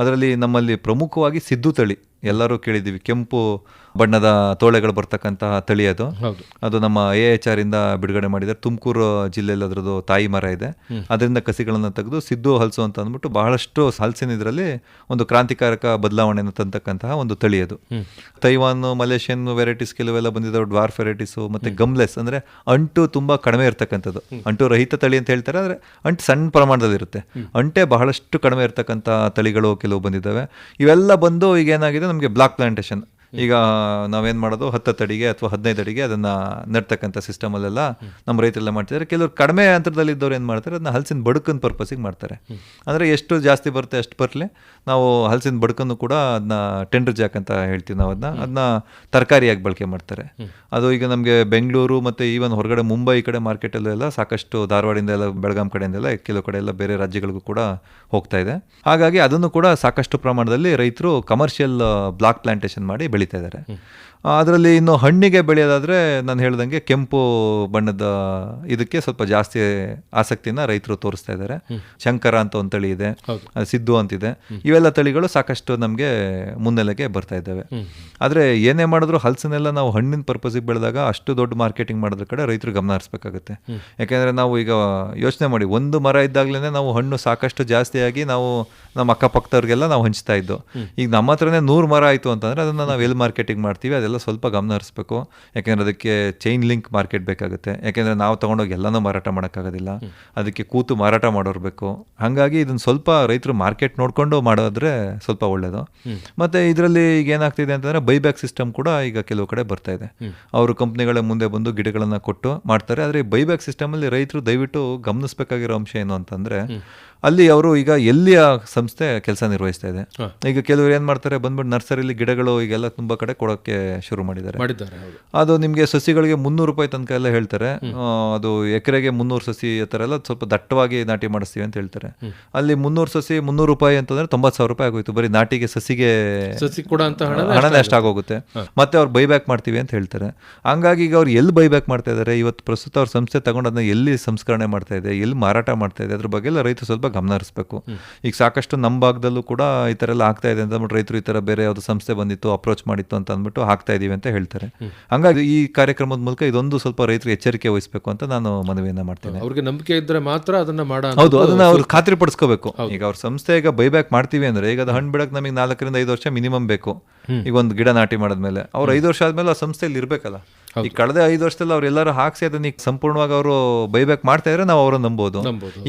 ಅದರಲ್ಲಿ ನಮ್ಮಲ್ಲಿ ಪ್ರಮುಖವಾಗಿ ಸಿದ್ದು ತಳಿ ಎಲ್ಲರೂ ಕೇಳಿದ್ದೀವಿ, ಕೆಂಪು ಬಣ್ಣದ ತೋಳೆಗಳು ಬರ್ತಕ್ಕಂತಹ ತಳಿ ಅದು. ಅದು ನಮ್ಮ AHR ಇಂದ ಬಿಡುಗಡೆ ಮಾಡಿದ್ದಾರೆ. ತುಮಕೂರು ಜಿಲ್ಲೆಯಲ್ಲಿ ಅದರದ್ದು ತಾಯಿ ಮರ ಇದೆ. ಅದರಿಂದ ಕಸಿಗಳನ್ನು ತೆಗೆದು ಸಿದ್ದು ಹಲಸು ಅಂತ ಅಂದ್ಬಿಟ್ಟು ಬಹಳಷ್ಟು ಹಲಸಿನ ಇದರಲ್ಲಿ ಒಂದು ಕ್ರಾಂತಿಕಾರಕ ಬದಲಾವಣೆಯನ್ನು ತಂತಕ್ಕಂತಹ ಒಂದು ತಳಿ ಅದು. ತೈವಾನ್, ಮಲೇಷಿಯನ್ ವೆರೈಟೀಸ್ ಕೆಲವೆಲ್ಲ ಬಂದಿದ್ದಾವೆ, ಡ್ವಾರ್ಫ್ ವೆರೈಟೀಸು, ಮತ್ತೆ ಗಮ್ಲೆಸ್ ಅಂದ್ರೆ ಅಂಟು ತುಂಬಾ ಕಡಿಮೆ ಇರ್ತಕ್ಕಂಥದ್ದು, ಅಂಟು ರಹಿತ ತಳಿ ಅಂತ ಹೇಳ್ತಾರೆ. ಅಂದ್ರೆ ಅಂಟು ಸಣ್ಣ ಪ್ರಮಾಣದಲ್ಲಿ ಇರುತ್ತೆ, ಅಂಟೆ ಬಹಳಷ್ಟು ಕಡಿಮೆ ಇರ್ತಕ್ಕಂಥ ತಳಿಗಳು ಕೆಲವು ಬಂದಿದ್ದಾವೆ. ಇವೆಲ್ಲ ಬಂದು ಈಗ ಏನಾಗಿದೆ, ನಮಗೆ ಬ್ಲಾಕ್ ಪ್ಲಾಂಟೇಶನ್ ಈಗ ನಾವೇನ್ ಮಾಡೋದು 10 ಅಡಿಗೆ ಅಥವಾ 15 ಅಡಿಗೆ ಅದನ್ನ ನೆಡ್ತಕ್ಕಂಥ ಸಿಸ್ಟಮ್ ಅಲ್ಲೆಲ್ಲ ನಮ್ಮ ರೈತರೆಲ್ಲ ಮಾಡ್ತಿದ್ದಾರೆ. ಕೆಲವರು ಕಡಿಮೆ ಅಂತರದಲ್ಲಿ ಇದ್ದವ್ರು ಏನ್ ಮಾಡ್ತಾರೆ, ಅದನ್ನ ಹಲಸಿನ ಬಡ್ಕನ್ ಪರ್ಪಸ್ಗೆ ಮಾಡ್ತಾರೆ. ಅಂದ್ರೆ ಎಷ್ಟು ಜಾಸ್ತಿ ಬರುತ್ತೆ ಅಷ್ಟು ಬರಲಿ, ನಾವು ಹಲಸಿನ ಬಡ್ಕನ್ನು ಕೂಡ ಅದನ್ನ ಟೆಂಡರ್ ಜಾಕ್ ಅಂತ ಹೇಳ್ತೀವಿ ನಾವು, ಅದನ್ನ ತರಕಾರಿಯಾಗಿ ಬಳಕೆ ಮಾಡ್ತಾರೆ. ಅದು ಈಗ ನಮಗೆ ಬೆಂಗಳೂರು ಮತ್ತೆ ಈವನ್ ಹೊರಗಡೆ ಮುಂಬೈ ಕಡೆ ಮಾರ್ಕೆಟಲ್ಲೆಲ್ಲ ಸಾಕಷ್ಟು, ಧಾರವಾಡದಿಂದ ಎಲ್ಲ ಬೆಳಗಾಂ ಕಡೆಯಿಂದೆಲ್ಲ ಕೆಲವು ಕಡೆ ಎಲ್ಲ ಬೇರೆ ರಾಜ್ಯಗಳಿಗೂ ಕೂಡ ಹೋಗ್ತಾ ಇದೆ. ಹಾಗಾಗಿ ಅದನ್ನು ಕೂಡ ಸಾಕಷ್ಟು ಪ್ರಮಾಣದಲ್ಲಿ ರೈತರು ಕಮರ್ಷಿಯಲ್ ಬ್ಲಾಕ್ ಪ್ಲಾಂಟೇಶನ್ ಮಾಡಿ ಬೆಳೀತಾ ಇದ್ದಾರೆ. ಅದರಲ್ಲಿ ಇನ್ನು ಹಣ್ಣಿಗೆ ಬೆಳೆಯೋದಾದ್ರೆ ನಾನು ಹೇಳ್ದಂಗೆ ಕೆಂಪು ಬಣ್ಣದ ಇದಕ್ಕೆ ಸ್ವಲ್ಪ ಜಾಸ್ತಿ ಆಸಕ್ತಿನ ರೈತರು ತೋರಿಸ್ತಾ ಇದ್ದಾರೆ. ಶಂಕರ ಅಂತ ಒಂದು ತಳಿ ಇದೆ, ಸಿದ್ದು ಅಂತಿದೆ. ಇವೆಲ್ಲ ತಳಿಗಳು ಸಾಕಷ್ಟು ನಮಗೆ ಮುನ್ನೆಲೆಗೆ ಬರ್ತಾ ಇದ್ದಾವೆ. ಆದರೆ ಏನೇ ಮಾಡಿದ್ರು ಹಲಸನ್ನೆಲ್ಲ ನಾವು ಹಣ್ಣಿನ ಪರ್ಪಸಿಗೆ ಬೆಳೆದಾಗ ಅಷ್ಟು ದೊಡ್ಡ ಮಾರ್ಕೆಟಿಂಗ್ ಮಾಡೋದ್ರ ಕಡೆ ರೈತರು ಗಮನ ಹರಿಸಬೇಕಾಗುತ್ತೆ. ಯಾಕೆಂದರೆ ನಾವು ಈಗ ಯೋಚನೆ ಮಾಡಿ, ಒಂದು ಮರ ಇದ್ದಾಗಲೇ ನಾವು ಹಣ್ಣು ಸಾಕಷ್ಟು ಜಾಸ್ತಿಯಾಗಿ ನಾವು ನಮ್ಮ ಅಕ್ಕಪಕ್ಕದವ್ರಿಗೆಲ್ಲ ನಾವು ಹಂಚ್ತಾ ಇದ್ದು. ಈಗ ನಮ್ಮ ಹತ್ರನೇ 100 ಮರ ಆಯಿತು ಅಂತಂದರೆ ಅದನ್ನು ನಾವು ಎಲ್ಲಿ ಮಾರ್ಕೆಟಿಂಗ್ ಮಾಡ್ತೀವಿ ಅದೆಲ್ಲ ಸ್ವಲ್ಪ ಗಮನ ಹರಿಸ್ಬೇಕು. ಯಾಕೆಂದರೆ ಅದಕ್ಕೆ ಚೈನ್ ಲಿಂಕ್ ಮಾರ್ಕೆಟ್ ಬೇಕಾಗುತ್ತೆ. ಯಾಕೆಂದರೆ ನಾವು ತೊಗೊಂಡೋಗಿ ಎಲ್ಲನೂ ಮಾರಾಟ ಮಾಡೋಕ್ಕಾಗೋದಿಲ್ಲ, ಅದಕ್ಕೆ ಕೂತು ಮಾರಾಟ ಮಾಡೋರು ಬೇಕು. ಹಾಗಾಗಿ ಇದನ್ನು ಸ್ವಲ್ಪ ರೈತರು ಮಾರ್ಕೆಟ್ ನೋಡಿಕೊಂಡು ಮಾಡೋದ್ರೆ ಸ್ವಲ್ಪ ಒಳ್ಳೆಯದು. ಮತ್ತು ಇದರಲ್ಲಿ ಈಗ ಏನಾಗ್ತಿದೆ ಅಂತಂದರೆ ಬೈಬ್ಯಾಕ್ ಸಿಸ್ಟಮ್ ಕೂಡ ಈಗ ಕೆಲವು ಕಡೆ ಬರ್ತಾ ಇದೆ. ಅವರು ಕಂಪ್ನಿಗಳೇ ಮುಂದೆ ಬಂದು ಗಿಡಗಳನ್ನು ಕೊಟ್ಟು ಮಾಡ್ತಾರೆ. ಆದರೆ ಬೈಬ್ಯಾಕ್ ಸಿಸ್ಟಮಲ್ಲಿ ರೈತರು ದಯವಿಟ್ಟು ಗಮನಿಸಬೇಕಾಗಿರೋ ಅಂಶ ಏನು ಅಂತಂದರೆ, ಅಲ್ಲಿ ಅವರು ಈಗ ಎಲ್ಲಿಯ ಸಂಸ್ಥೆ ಕೆಲಸ ನಿರ್ವಹಿಸ್ತಾ ಇದೆ. ಈಗ ಕೆಲವರು ಏನು ಮಾಡ್ತಾರೆ, ಬಂದ್ಬಿಟ್ಟು ನರ್ಸರಿಲಿ ಗಿಡಗಳು ಈಗೆಲ್ಲ ತುಂಬ ಕಡೆ ಕೊಡೋಕ್ಕೆ ಶುರು ಮಾಡಿದ್ದಾರೆ. ಅದು ನಿಮಗೆ ಸಸಿಗಳಿಗೆ 300 ರೂಪಾಯಿ ತನಕ ಎಲ್ಲ ಹೇಳ್ತಾರೆ. ಅದು ಎಕರೆಗೆ 300 ಸಸಿ ಆ ಥರ ಎಲ್ಲ ಸ್ವಲ್ಪ ದಟ್ಟವಾಗಿ ನಾಟಿ ಮಾಡಿಸ್ತೀವಿ ಅಂತ ಹೇಳ್ತಾರೆ. ಅಲ್ಲಿ 300 ಸಸಿ 300 ರೂಪಾಯಿ ಅಂತಂದ್ರೆ 90,000 ರೂಪಾಯಿ ಆಗೋಯ್ತು ಬರೀ ನಾಟಿಗೆ. ಸಸಿಗೆ ಹಣನೇ ಅಷ್ಟಾಗೋಗುತ್ತೆ. ಮತ್ತೆ ಅವ್ರು ಬೈಬ್ಯಾಕ್ ಮಾಡ್ತೀವಿ ಅಂತ ಹೇಳ್ತಾರೆ. ಹಂಗಾಗಿ ಈಗ ಅವ್ರು ಎಲ್ಲಿ ಬೈಬ್ಯಾಕ್ ಮಾಡ್ತಾ ಇದ್ದಾರೆ, ಇವತ್ತು ಪ್ರಸ್ತುತ ಅವ್ರ ಸಂಸ್ಥೆ ತಗೊಂಡು ಅದನ್ನ ಎಲ್ಲಿ ಸಂಸ್ಕರಣೆ ಮಾಡ್ತಾ ಇದೆ, ಎಲ್ಲಿ ಮಾರಾಟ ಮಾಡ್ತಾ ಇದೆ, ಅದ್ರ ಬಗ್ಗೆ ಎಲ್ಲ ರೈತರು ಸ್ವಲ್ಪ ಗಮನ ಹರಿಸಬೇಕು. ಈಗ ಸಾಕಷ್ಟು ನಮ್ಮ ಭಾಗದಲ್ಲೂ ಕೂಡ ಈ ಥರ ಎಲ್ಲ ಆಗ್ತಾ ಇದೆ ಅಂತ ಅಂದ್ಬಿಟ್ಟು ರೈತರು ಈ ಥರ ಬೇರೆ ಯಾವುದು ಸಂಸ್ಥೆ ಬಂದಿತ್ತು ಅಪ್ರೋಚ್ ಮಾಡಿತ್ತು ಅಂತ ಅಂದ್ಬಿಟ್ಟು ಹಾಕ್ತಾ ಇದೀವಿ ಅಂತ ಹೇಳ್ತಾರೆ. ಹಂಗಾಗಿ ಈ ಕಾರ್ಯಕ್ರಮದ ಮೂಲಕ ಇದೊಂದು ಸ್ವಲ್ಪ ರೈತರು ಎಚ್ಚರಿಕೆ ವಹಿಸಬೇಕು ಅಂತ ನಾನು ಮನವಿಯನ್ನ ಮಾಡ್ತೇನೆ. ಅವ್ರಿಗೆ ನಂಬಿಕೆ ಇದ್ರೆ ಮಾತ್ರ ಅದನ್ನ ಹೌದು, ಅದನ್ನ ಅವ್ರು ಖಾತ್ರಿ ಪಡಿಸ್ಕೋಬೇಕು. ಈಗ ಅವ್ರ ಸಂಸ್ಥೆ ಈಗ ಬೈಬ್ಯಾಕ್ ಮಾಡ್ತೀವಿ ಅಂದ್ರೆ, ಈಗ ಅದು ಹಣ್ಣು ಬಿಡಕ್ಕೆ ನಮಗೆ 4 ರಿಂದ 5 ವರ್ಷ ಮಿನಿಮಮ್ ಬೇಕು. ಈಗ ಒಂದು ಗಿಡ ನಾಟಿ ಮಾಡಿದ್ಮೇಲೆ ಅವ್ರು 5 ವರ್ಷ ಆದ್ಮೇಲೆ ಆ ಸಂಸ್ಥೆಯಲ್ಲಿ ಇರ್ಬೇಕಲ್ಲ. ಈ ಕಳೆದ 5 ವರ್ಷದಲ್ಲಿ ಅವ್ರು ಎಲ್ಲರೂ ಹಾಕ್ಸಿ ಅದನ್ನ ಈಗ ಸಂಪೂರ್ಣವಾಗಿ ಅವರು ಬೈಬ್ಯಾಕ್ ಮಾಡ್ತಾ ಇದ್ರೆ ನಾವು ಅವ್ರನ್ನ ನಂಬೋದು.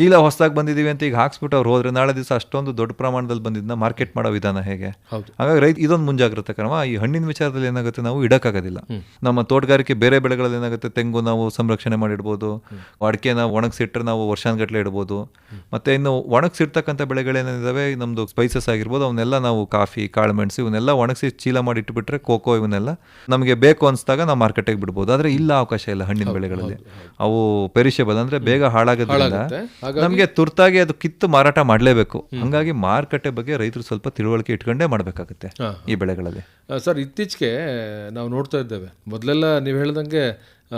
ಈಗ ಹೊಸದಾಗಿ ಬಂದಿದೀವಿ ಅಂತ ಈಗ ಹಾಕ್ಸ್ಬಿಟ್ಟು ಅವ್ರು ಹೋದ್ರೆ ನಾಳೆ ದಿವಸ ಅಷ್ಟೊಂದು ದೊಡ್ಡ ಪ್ರಮಾಣದಲ್ಲಿ ಬಂದಿದ್ದನ್ನ ಮಾರ್ಕೆಟ್ ಮಾಡೋ ವಿಧಾನ ಹೇಗೆ? ಹಾಗಾಗಿ ರೈತ ಇದೊಂದು ಮುಂಜಾಗ್ರತೆ ಕ್ರಮ. ಈ ಹಣ್ಣಿನ ವಿಚಾರದಲ್ಲಿ ಏನಾಗುತ್ತೆ, ನಾವು ಇಡಕ್ಕಾಗೋದಿಲ್ಲ. ನಮ್ಮ ತೋಟಗಾರಿಕೆ ಬೇರೆ ಬೆಳೆಗಳಲ್ಲಿ ಏನಾಗುತ್ತೆ, ತೆಂಗು ನಾವು ಸಂರಕ್ಷಣೆ ಮಾಡಿಡ್ಬೋದು, ಅಡಿಕೆ ನಾವು ಒಣಗಿಸಿಟ್ರೆ ನಾವು ವರ್ಷಾನ್ಗಟ್ಲೆ ಇಡ್ಬೋದು. ಮತ್ತೆ ಇನ್ನು ಒಣಗಿಸಿರ್ತಕ್ಕಂಥ ಬೆಳೆಗಳೇನಿದಾವೆ, ನಮ್ದು ಸ್ಪೈಸಸ್ ಆಗಿರ್ಬೋದು, ಅವನ್ನೆಲ್ಲ ನಾವು ಕಾಫಿ, ಕಾಳುಮೆಣಸು ಇವನ್ನೆಲ್ಲ ಒಣಗಿಸಿ ಚೀಲ ಮಾಡಿ ಇಟ್ಬಿಟ್ರೆ, ಕೋಕೋ ಇವನ್ನೆಲ್ಲ ನಮಗೆ ಬೇಕು ಅನ್ಸ್ದಾಗ ನಾವು ಮಾರ್ಕೆಟ್ ಬಿಡ್ಬೋದು. ಆದ್ರೆ ಇಲ್ಲ, ಅವಕಾಶ ಇಲ್ಲ ಹಣ್ಣಿನ ಬೆಳೆಗಳಲ್ಲಿ. ಅವು ಪೆರಿಷಬಲ್ ಅಂದ್ರೆ ಬೇಗ ಹಾಳಾಗೋದ್ರಿಂದ ನಮಗೆ ತುರ್ತಾಗಿ ಅದು ಕಿತ್ತು ಮಾರಾಟ ಮಾಡಲೇಬೇಕು. ಹಂಗಾಗಿ ಮಾರುಕಟ್ಟೆ ಬಗ್ಗೆ ರೈತರು ಸ್ವಲ್ಪ ತಿಳುವಳಿಕೆ ಇಟ್ಕೊಂಡೇ ಮಾಡಬೇಕಾಗುತ್ತೆ ಈ ಬೆಳೆಗಳಲ್ಲಿ. ಸರ್, ಇತ್ತೀಚೆಗೆ ನಾವು ನೋಡ್ತಾ ಇದ್ದೇವೆ, ಮೊದಲೆಲ್ಲ ನೀವು ಹೇಳ್ದಂಗೆ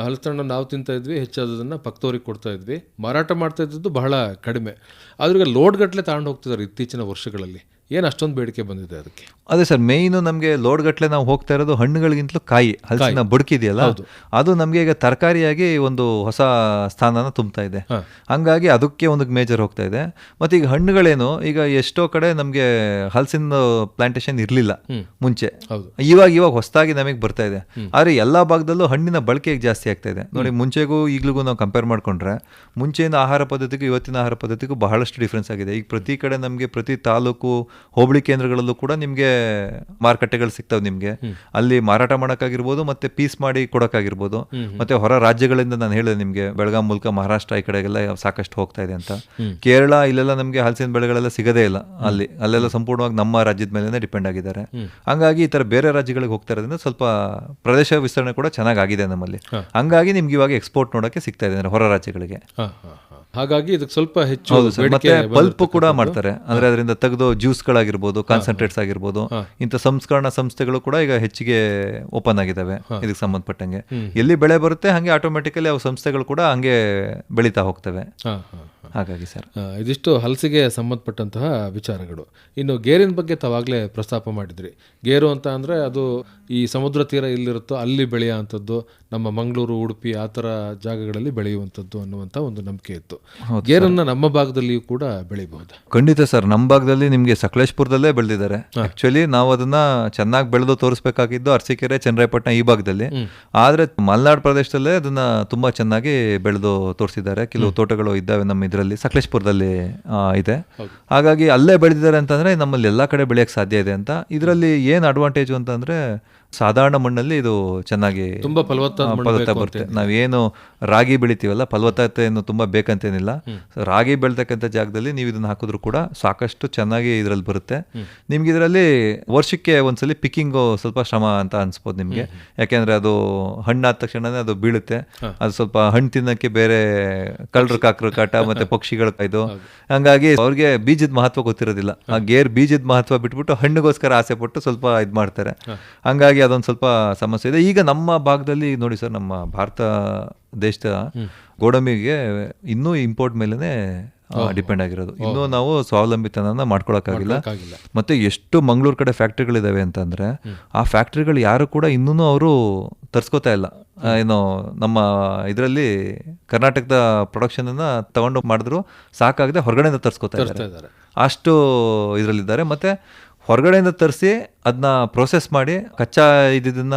ಹಲಸನ್ನು ನಾವು ತಿಂತಾ ಇದ್ವಿ, ಹೆಚ್ಚಾದದನ್ನು ಪಕ್ಕದವ್ರಿಗೆ ಕೊಡ್ತಾ ಇದ್ವಿ, ಮಾರಾಟ ಮಾಡ್ತಾ ಇದ್ದದ್ದು ಬಹಳ ಕಡಿಮೆ. ಆದ್ರೆ ಲೋಡ್ ಗಟ್ಟಲೆ ತಗೊಂಡು ಹೋಗ್ತಿದ್ದಾರೆ ಇತ್ತೀಚಿನ ವರ್ಷಗಳಲ್ಲಿ. ಏನು ಅಷ್ಟೊಂದು ಬೇಡಿಕೆ ಬಂದಿದೆ ಅದಕ್ಕೆ? ಅದೇ ಸರ್, ಮೇಯ್ನು ನಮಗೆ ಲೋಡ್ ಗಟ್ಟಲೆ ನಾವು ಹೋಗ್ತಾ ಇರೋದು ಹಣ್ಣುಗಳಿಗಿಂತಲೂ ಕಾಯಿ, ಹಲಸಿನ ಬುಡಕಿದೆಯಲ್ಲ, ಅದು ನಮಗೆ ಈಗ ತರಕಾರಿಯಾಗಿ ಒಂದು ಹೊಸ ಸ್ಥಾನನ ತುಂಬ್ತಾ ಇದೆ. ಹಂಗಾಗಿ ಅದಕ್ಕೆ ಒಂದು ಮೇಜರ್ ಹೋಗ್ತಾ ಇದೆ. ಮತ್ತೆ ಈಗ ಹಣ್ಣುಗಳೇನು, ಈಗ ಎಷ್ಟೋ ಕಡೆ ನಮಗೆ ಹಲಸಿನ ಪ್ಲಾಂಟೇಶನ್ ಇರಲಿಲ್ಲ ಮುಂಚೆ, ಇವಾಗ ಹೊಸದಾಗಿ ನಮಗೆ ಬರ್ತಾ ಇದೆ. ಆದರೆ ಎಲ್ಲ ಭಾಗದಲ್ಲೂ ಹಣ್ಣಿನ ಬಳಕೆ ಜಾಸ್ತಿ ಆಗ್ತಾ ಇದೆ. ನೋಡಿ, ಮುಂಚೆಗೂ ಈಗಲಿಗೂ ನಾವು ಕಂಪೇರ್ ಮಾಡ್ಕೊಂಡ್ರೆ ಮುಂಚೆಯಿಂದ ಆಹಾರ ಪದ್ಧತಿಗೂ ಇವತ್ತಿನ ಆಹಾರ ಪದ್ಧತಿಗೂ ಬಹಳಷ್ಟು ಡಿಫ್ರೆನ್ಸ್ ಆಗಿದೆ. ಈಗ ಪ್ರತಿ ಕಡೆ ನಮಗೆ ಪ್ರತಿ ತಾಲೂಕು ಹೋಬಳಿ ಕೇಂದ್ರಗಳಲ್ಲೂ ಕೂಡ ನಿಮಗೆ ಮಾರುಕಟ್ಟೆಗಳು ಸಿಗ್ತವೆ. ನಿಮಗೆ ಅಲ್ಲಿ ಮಾರಾಟ ಮಾಡೋಕ್ಕಾಗಿರ್ಬೋದು, ಮತ್ತೆ ಪೀಸ್ ಮಾಡಿ ಕೊಡೋಕ್ಕಾಗಿರ್ಬೋದು. ಮತ್ತೆ ಹೊರ ರಾಜ್ಯಗಳಿಂದ ನಾನು ಹೇಳಿದೆ ನಿಮಗೆ, ಬೆಳಗಾಂ ಮೂಲಕ ಮಹಾರಾಷ್ಟ್ರ ಈ ಕಡೆಗೆಲ್ಲ ಸಾಕಷ್ಟು ಹೋಗ್ತಾ ಇದೆ ಅಂತ. ಕೇರಳ ಇಲ್ಲೆಲ್ಲ ನಮಗೆ ಹಲಸಿನ ಬೆಳೆಗಳೆಲ್ಲ ಸಿಗದೇ ಇಲ್ಲ. ಅಲ್ಲೆಲ್ಲ ಸಂಪೂರ್ಣವಾಗಿ ನಮ್ಮ ರಾಜ್ಯದ ಮೇಲೆ ಡಿಪೆಂಡ್ ಆಗಿದ್ದಾರೆ. ಹಂಗಾಗಿ ಈ ತರ ಬೇರೆ ರಾಜ್ಯಗಳಿಗೆ ಹೋಗ್ತಾ ಇರೋದ್ರಿಂದ ಸ್ವಲ್ಪ ಪ್ರದೇಶ ವಿಸ್ತರಣೆ ಕೂಡ ಚೆನ್ನಾಗಿದೆ ನಮ್ಮಲ್ಲಿ. ಹಂಗಾಗಿ ನಿಮ್ಗೆ ಇವಾಗ ಎಕ್ಸ್ಪೋರ್ಟ್ ನೋಡೋಕೆ ಸಿಗ್ತಾ ಇದೆ ಹೊರ ರಾಜ್ಯಗಳಿಗೆ. ಹಾಗಾಗಿ ಇದಕ್ಕೆ ಸ್ವಲ್ಪ ಹೆಚ್ಚು ಮತ್ತೆ ಪಲ್ಪ್ ಕೂಡ ಮಾಡ್ತಾರೆ. ಅಂದ್ರೆ ಅದರಿಂದ ತೆಗೆದು ಜ್ಯೂಸ್ಗಳಾಗಿರ್ಬೋದು, ಕಾನ್ಸಂಟ್ರೇಟ್ಸ್ ಆಗಿರ್ಬೋದು, ಇಂಥ ಸಂಸ್ಕರಣಾ ಸಂಸ್ಥೆಗಳು ಕೂಡ ಈಗ ಹೆಚ್ಚಿಗೆ ಓಪನ್ ಆಗಿದ್ದಾವೆ ಇದಕ್ಕೆ ಸಂಬಂಧಪಟ್ಟಂಗೆ. ಎಲ್ಲಿ ಬೆಳೆ ಬರುತ್ತೆ ಹಂಗೆ ಆಟೋಮೆಟಿಕಲಿ ಅವು ಸಂಸ್ಥೆಗಳು ಕೂಡ ಹಂಗೆ ಬೆಳೀತಾ ಹೋಗ್ತವೆ. ಹಾಗಾಗಿ ಸರ್, ಇದಿಷ್ಟು ಹಲಸಿಗೆ ಸಂಬಂಧಪಟ್ಟಂತಹ ವಿಚಾರಗಳು. ಇನ್ನು ಗೇರಿನ ಬಗ್ಗೆ ತಾವಾಗಲೇ ಪ್ರಸ್ತಾಪ ಮಾಡಿದ್ರಿ. ಗೇರು ಅಂತ ಅಂದರೆ ಅದು ಈ ಸಮುದ್ರ ತೀರ ಎಲ್ಲಿರುತ್ತೋ ಅಲ್ಲಿ ಬೆಳೆಯುವಂಥದ್ದು, ನಮ್ಮ ಮಂಗಳೂರು, ಉಡುಪಿ ಆ ಥರ ಜಾಗಗಳಲ್ಲಿ ಬೆಳೆಯುವಂಥದ್ದು ಅನ್ನುವಂಥ ಒಂದು ನಂಬಿಕೆ ಇತ್ತು. ಗೇರನ್ನು ನಮ್ಮ ಭಾಗದಲ್ಲಿಯೂ ಕೂಡ ಬೆಳೆಯಬಹುದು. ಖಂಡಿತ ಸರ್, ನಮ್ಮ ಭಾಗದಲ್ಲಿ ನಿಮಗೆ ಸಕಲೇಶ್ಪುರದಲ್ಲೇ ಬೆಳೆದಿದ್ದಾರೆ. ಆಕ್ಚುಲಿ ನಾವು ಅದನ್ನ ಚೆನ್ನಾಗಿ ಬೆಳೆದು ತೋರಿಸ್ಬೇಕಾಗಿದ್ದು ಅರಸೀಕೆರೆ, ಚನ್ನರಾಯಪಟ್ಟಣ ಈ ಭಾಗದಲ್ಲಿ. ಆದರೆ ಮಲೆನಾಡು ಪ್ರದೇಶದಲ್ಲೇ ಅದನ್ನ ತುಂಬಾ ಚೆನ್ನಾಗಿ ಬೆಳೆದು ತೋರಿಸಿದ್ದಾರೆ. ಕೆಲವು ತೋಟಗಳು ಇದ್ದಾವೆ ನಮ್ಮ ಇದರಲ್ಲಿ, ಸಕಲೇಶ್ಪುರದಲ್ಲಿ ಇದೆ. ಹಾಗಾಗಿ ಅಲ್ಲೇ ಬೆಳೆದಿದ್ದಾರೆ ಅಂತಂದ್ರೆ ನಮ್ಮಲ್ಲಿ ಎಲ್ಲಾ ಕಡೆ ಬೆಳೆಯಕ್ಕೆ ಸಾಧ್ಯ ಇದೆ ಅಂತ. ಇದರಲ್ಲಿ ಏನು ಅಡ್ವಾಂಟೇಜು ಅಂತಂದ್ರೆ ಸಾಧಾರಣ ಮಣ್ಣಲ್ಲಿ ಇದು ಚೆನ್ನಾಗಿ ತುಂಬಾ ಫಲವತ್ತಾದ ಮಣ್ಣು ಫಲವತ್ತ ಬೇಕು ಬರುತ್ತೆ. ನಾವೇನು ರಾಗಿ ಬೆಳಿತೀವಲ್ಲ ಫಲವತ್ತತೆಯನ್ನು ತುಂಬಾ ಬೇಕಂತೇನಿಲ್ಲ. ರಾಗಿ ಬೆಳ್ತಕ್ಕಂಥ ಜಾಗದಲ್ಲಿ ನೀವು ಇದನ್ನ ಹಾಕಿದ್ರು ಕೂಡ ಸಾಕಷ್ಟು ಚೆನ್ನಾಗಿ ಇದರಲ್ಲಿ ಬರುತ್ತೆ. ನಿಮ್ಗೆ ಇದರಲ್ಲಿ ವರ್ಷಕ್ಕೆ ಒಂದ್ಸಲಿ ಪಿಕ್ಕಿಂಗು ಸ್ವಲ್ಪ ಶ್ರಮ ಅಂತ ಅನ್ಸ್ಬೋದು ನಿಮ್ಗೆ. ಯಾಕೆಂದ್ರೆ ಅದು ಹಣ್ಣಾದ ತಕ್ಷಣನೇ ಅದು ಬೀಳುತ್ತೆ. ಅದು ಸ್ವಲ್ಪ ಹಣ್ಣು ತಿನ್ನಕ್ಕೆ ಬೇರೆ ಕಳ್ಳರು ಕಾಕರು ಕಾಟ ಮತ್ತೆ ಪಕ್ಷಿಗಳ ಇದು, ಹಂಗಾಗಿ ಅವ್ರಿಗೆ ಬೀಜದ ಮಹತ್ವ ಗೊತ್ತಿರೋದಿಲ್ಲ. ಆ ಗೇರ್ ಬೀಜದ ಮಹತ್ವ ಬಿಟ್ಬಿಟ್ಟು ಹಣ್ಣಿಗೋಸ್ಕರ ಆಸೆ ಪಟ್ಟು ಸ್ವಲ್ಪ ಇದು ಮಾಡ್ತಾರೆ. ಹಂಗಾಗಿ ಅದೊಂದು ಸ್ವಲ್ಪ ಸಮಸ್ಯೆ ಇದೆ. ಈಗ ನಮ್ಮ ಭಾಗದಲ್ಲಿ ನೋಡಿ ಸರ್, ನಮ್ಮ ಭಾರತ ದೇಶದ ಗೋಡಂಬಿಗೆ ಇನ್ನೂ ಇಂಪೋರ್ಟ್ ಮೇಲೆನೆ ಡಿಪೆಂಡ್ ಆಗಿರೋದು. ಇನ್ನೂ ನಾವು ಸ್ವಾವಲಂಬಿತನ ಮಾಡ್ಕೊಳಕ್ಕಾಗಿಲ್ಲ. ಮತ್ತೆ ಎಷ್ಟು ಮಂಗಳೂರು ಕಡೆ ಫ್ಯಾಕ್ಟ್ರಿಗಳಿದಾವೆ ಅಂತಂದ್ರೆ ಆ ಫ್ಯಾಕ್ಟ್ರಿಗಳು ಯಾರು ಕೂಡ ಇನ್ನೂ ಅವರು ತರ್ಸ್ಕೋತಾ ಇಲ್ಲ. ಏನು ನಮ್ಮ ಇದರಲ್ಲಿ ಕರ್ನಾಟಕದ ಪ್ರೊಡಕ್ಷನ್ ಅನ್ನ ತಗೊಂಡು ಮಾಡಿದ್ರು ಸಾಕಾಗದೆ ಹೊರಗಡೆಯಿಂದ ತರ್ಸ್ಕೋತಾ ಇದ್ದಾರೆ. ಅಷ್ಟು ಇದರಲ್ಲಿದ್ದಾರೆ. ಮತ್ತೆ ಹೊರಗಡೆಯಿಂದ ತರಿಸಿ ಅದನ್ನ ಪ್ರೊಸೆಸ್ ಮಾಡಿ ಕಚ್ಚಾ ಇದನ್ನ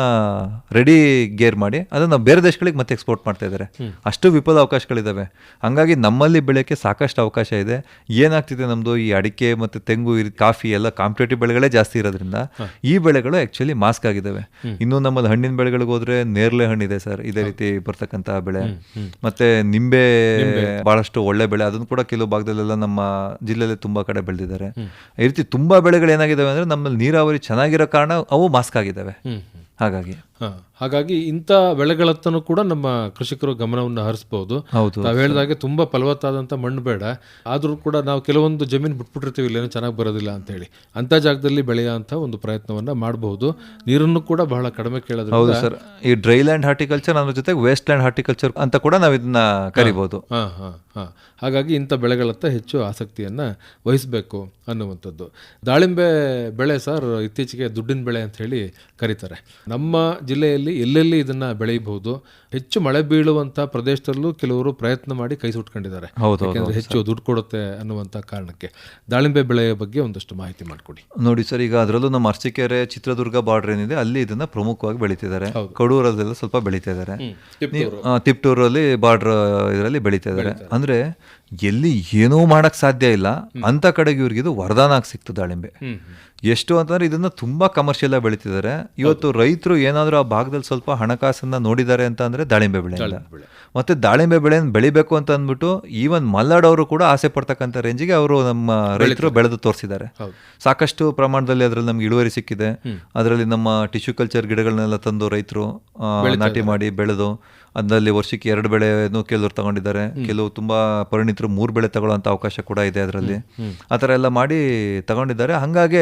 ರೆಡಿ ಗೇರ್ ಮಾಡಿ ಅದನ್ನ ಬೇರೆ ದೇಶಗಳಿಗೆ ಮತ್ತೆ ಎಕ್ಸ್ಪೋರ್ಟ್ ಮಾಡ್ತಾ ಇದ್ದಾರೆ. ಅಷ್ಟು ವಿಪುಲ ಅವಕಾಶಗಳಿದಾವೆ. ಹಂಗಾಗಿ ನಮ್ಮಲ್ಲಿ ಬೆಳೆಯೋಕ್ಕೆ ಸಾಕಷ್ಟು ಅವಕಾಶ ಇದೆ. ಏನಾಗ್ತಿದೆ, ನಮ್ದು ಈ ಅಡಿಕೆ ಮತ್ತೆ ತೆಂಗು, ಕಾಫಿ ಎಲ್ಲ ಕಾಂಪಿಟೇಟಿವ್ ಬೆಳೆಗಳೇ ಜಾಸ್ತಿ ಇರೋದ್ರಿಂದ ಈ ಬೆಳೆಗಳು ಆಕ್ಚುಲಿ ಮಾಸ್ಕ್ ಆಗಿದ್ದಾವೆ. ಇನ್ನು ನಮ್ಮಲ್ಲಿ ಹಣ್ಣಿನ ಬೆಳೆಗಳಿಗೆ ಹೋದ್ರೆ ನೇರಳೆ ಹಣ್ಣಿದೆ ಸರ್, ಇದೇ ರೀತಿ ಬರ್ತಕ್ಕಂಥ ಬೆಳೆ. ಮತ್ತೆ ನಿಂಬೆ ಬಹಳಷ್ಟು ಒಳ್ಳೆ ಬೆಳೆ, ಅದನ್ನು ಕೂಡ ಕೆಲವು ಭಾಗದಲ್ಲೆಲ್ಲ ನಮ್ಮ ಜಿಲ್ಲೆಯಲ್ಲಿ ತುಂಬಾ ಕಡೆ ಬೆಳೆದಿದ್ದಾರೆ. ಈ ರೀತಿ ತುಂಬಾ ಬೆಳೆಗಳು ಏನಾಗಿದ್ದಾವೆ ಅಂದ್ರೆ ನಮ್ಮಲ್ಲಿ ನೀರಾವರಿ ಚೆನ್ನಾಗಿರೋ ಕಾರಣ ಅವು ಮಾಸ್ಕ್ ಆಗಿದ್ದಾವೆ. ಹಾಗಾಗಿ ಇಂಥ ಬೆಳೆಗಳತ್ತೂ ಕೂಡ ನಮ್ಮ ಕೃಷಿಕರು ಗಮನವನ್ನು ಹರಿಸಬಹುದು. ನಾವು ಹೇಳಿದಾಗೆ ತುಂಬಾ ಫಲವತ್ತಾದಂಥ ಮಣ್ಣು ಬೇಡ, ಆದ್ರೂ ಕೂಡ ನಾವು ಕೆಲವೊಂದು ಜಮೀನು ಬಿಟ್ಬಿಟ್ಟಿರ್ತೀವಿ, ಇಲ್ಲೇನೋ ಚೆನ್ನಾಗಿ ಬರೋದಿಲ್ಲ ಅಂತ ಹೇಳಿ. ಅಂತ ಜಾಗದಲ್ಲಿ ಬೆಳೆಯುವಂಥ ಒಂದು ಪ್ರಯತ್ನವನ್ನ ಮಾಡಬಹುದು. ನೀರನ್ನು ಕೂಡ ಬಹಳ ಕಡಿಮೆ ಕೇಳೋದು. ಹೌದು ಸರ್, ಈ ಡ್ರೈ ಲ್ಯಾಂಡ್ ಹಾರ್ಟಿಕಲ್ಚರ್ ಅನ್ನೋ ಜೊತೆಗೆ ವೇಸ್ಟ್ ಲ್ಯಾಂಡ್ ಹಾರ್ಟಿಕಲ್ಚರ್ ಅಂತ ಕೂಡ ನಾವು ಇದನ್ನ ಕರಿಬಹುದು. ಹಾಗಾಗಿ ಇಂಥ ಬೆಳೆಗಳತ್ತ ಹೆಚ್ಚು ಆಸಕ್ತಿಯನ್ನ ವಹಿಸಬೇಕು ಅನ್ನುವಂಥದ್ದು. ದಾಳಿಂಬೆ ಬೆಳೆ ಸರ್ ಇತ್ತೀಚೆಗೆ ದುಡ್ಡಿನ ಬೆಳೆ ಅಂತ ಹೇಳಿ ಕರೀತಾರೆ. ನಮ್ಮ ಜಿಲ್ಲೆಯಲ್ಲಿ ಎಲ್ಲೆಲ್ಲಿ ಇದನ್ನ ಬೆಳೆಯಬಹುದು, ಹೆಚ್ಚು ಮಳೆ ಬೀಳುವಂತ ಪ್ರದೇಶದಲ್ಲೂ ಕೆಲವರು ಪ್ರಯತ್ನ ಮಾಡಿ ಕೈ ಸುಟ್ಕೊಂಡಿದ್ದಾರೆ. ಯಾಕಂದ್ರೆ ಹೆಚ್ಚು ದುಡ್ಡು ಕೊಡುತ್ತೆ ಅನ್ನುವಂತ ಕಾರಣಕ್ಕೆ. ದಾಳಿಂಬೆ ಬೆಳೆಯ ಬಗ್ಗೆ ಒಂದಷ್ಟು ಮಾಹಿತಿ ಮಾಡಿಕೊಡಿ. ನೋಡಿ ಸರ್, ಈಗ ಅದರಲ್ಲೂ ನಮ್ಮ ಅರಸೀಕೆರೆ ಚಿತ್ರದುರ್ಗ ಬಾರ್ಡರ್ ಏನಿದೆ ಅಲ್ಲಿ ಇದನ್ನ ಪ್ರಮುಖವಾಗಿ ಬೆಳೀತಿದ್ದಾರೆ. ಕಡೂರಲ್ಲೆಲ್ಲ ಸ್ವಲ್ಪ ಬೆಳೀತಾ ಇದ್ದಾರೆ. ತಿಪ್ಟೂರಲ್ಲಿ ಬಾರ್ಡರ್ ಇದರಲ್ಲಿ ಬೆಳೀತಾ ಇದ್ದಾರೆ. ಅಂದ್ರೆ ಎಲ್ಲಿ ಏನೂ ಮಾಡಕ್ ಸಾಧ್ಯ ಇಲ್ಲ ಅಂತ ಕಡೆಗೆ ಇವ್ರಿಗೆ ಇದು ವರದಾನ ಆಗಿ ಸಿಕ್ತು ದಾಳಿಂಬೆ. ಎಷ್ಟು ಅಂತಂದ್ರೆ ಇದನ್ನ ತುಂಬಾ ಕಮರ್ಷಿಯಲ್ ಆಗಿ ಬೆಳೀತಿದ್ದಾರೆ. ಇವತ್ತು ರೈತರು ಏನಾದ್ರೂ ಆ ಭಾಗದಲ್ಲಿ ಸ್ವಲ್ಪ ಹಣಕಾಸನ್ನ ನೋಡಿದ್ದಾರೆ ಅಂತ ಅಂದ್ರೆ ದಾಳಿಂಬೆ ಬೆಳೆಯಿಂದ. ಮತ್ತೆ ದಾಳಿಂಬೆ ಬೆಳೆಯನ್ನು ಬೆಳಿಬೇಕು ಅಂತ ಅಂದ್ಬಿಟ್ಟು ಈವನ್ ಮಲ್ನಾಡ್ ಅವರು ಕೂಡ ಆಸೆ ಪಡ್ತಕ್ಕಂಥ ರೇಂಜಿಗೆ ಅವರು ನಮ್ಮ ರೈತರು ಬೆಳೆದು ತೋರಿಸಿದ್ದಾರೆ. ಸಾಕಷ್ಟು ಪ್ರಮಾಣದಲ್ಲಿ ಅದರಲ್ಲಿ ನಮ್ಗೆ ಇಳುವರಿ ಸಿಕ್ಕಿದೆ. ಅದರಲ್ಲಿ ನಮ್ಮ ಟಿಶ್ಯೂ ಕಲ್ಚರ್ ಗಿಡಗಳನ್ನೆಲ್ಲ ತಂದು ರೈತರು ನಾಟಿ ಮಾಡಿ ಬೆಳೆದು ಅದರಲ್ಲಿ ವರ್ಷಕ್ಕೆ 2 ಬೆಳೆನೂ ಕೆಲವರು ತಗೊಂಡಿದ್ದಾರೆ. ಕೆಲವು ತುಂಬಾ ಪರಿಣಿತರು 3 ಬೆಳೆ ತಗೊಳ್ಳುವಂತ ಅವಕಾಶ ಕೂಡ ಇದೆ ಅದರಲ್ಲಿ. ಆ ಥರ ಎಲ್ಲ ಮಾಡಿ ತಗೊಂಡಿದ್ದಾರೆ. ಹಂಗಾಗಿ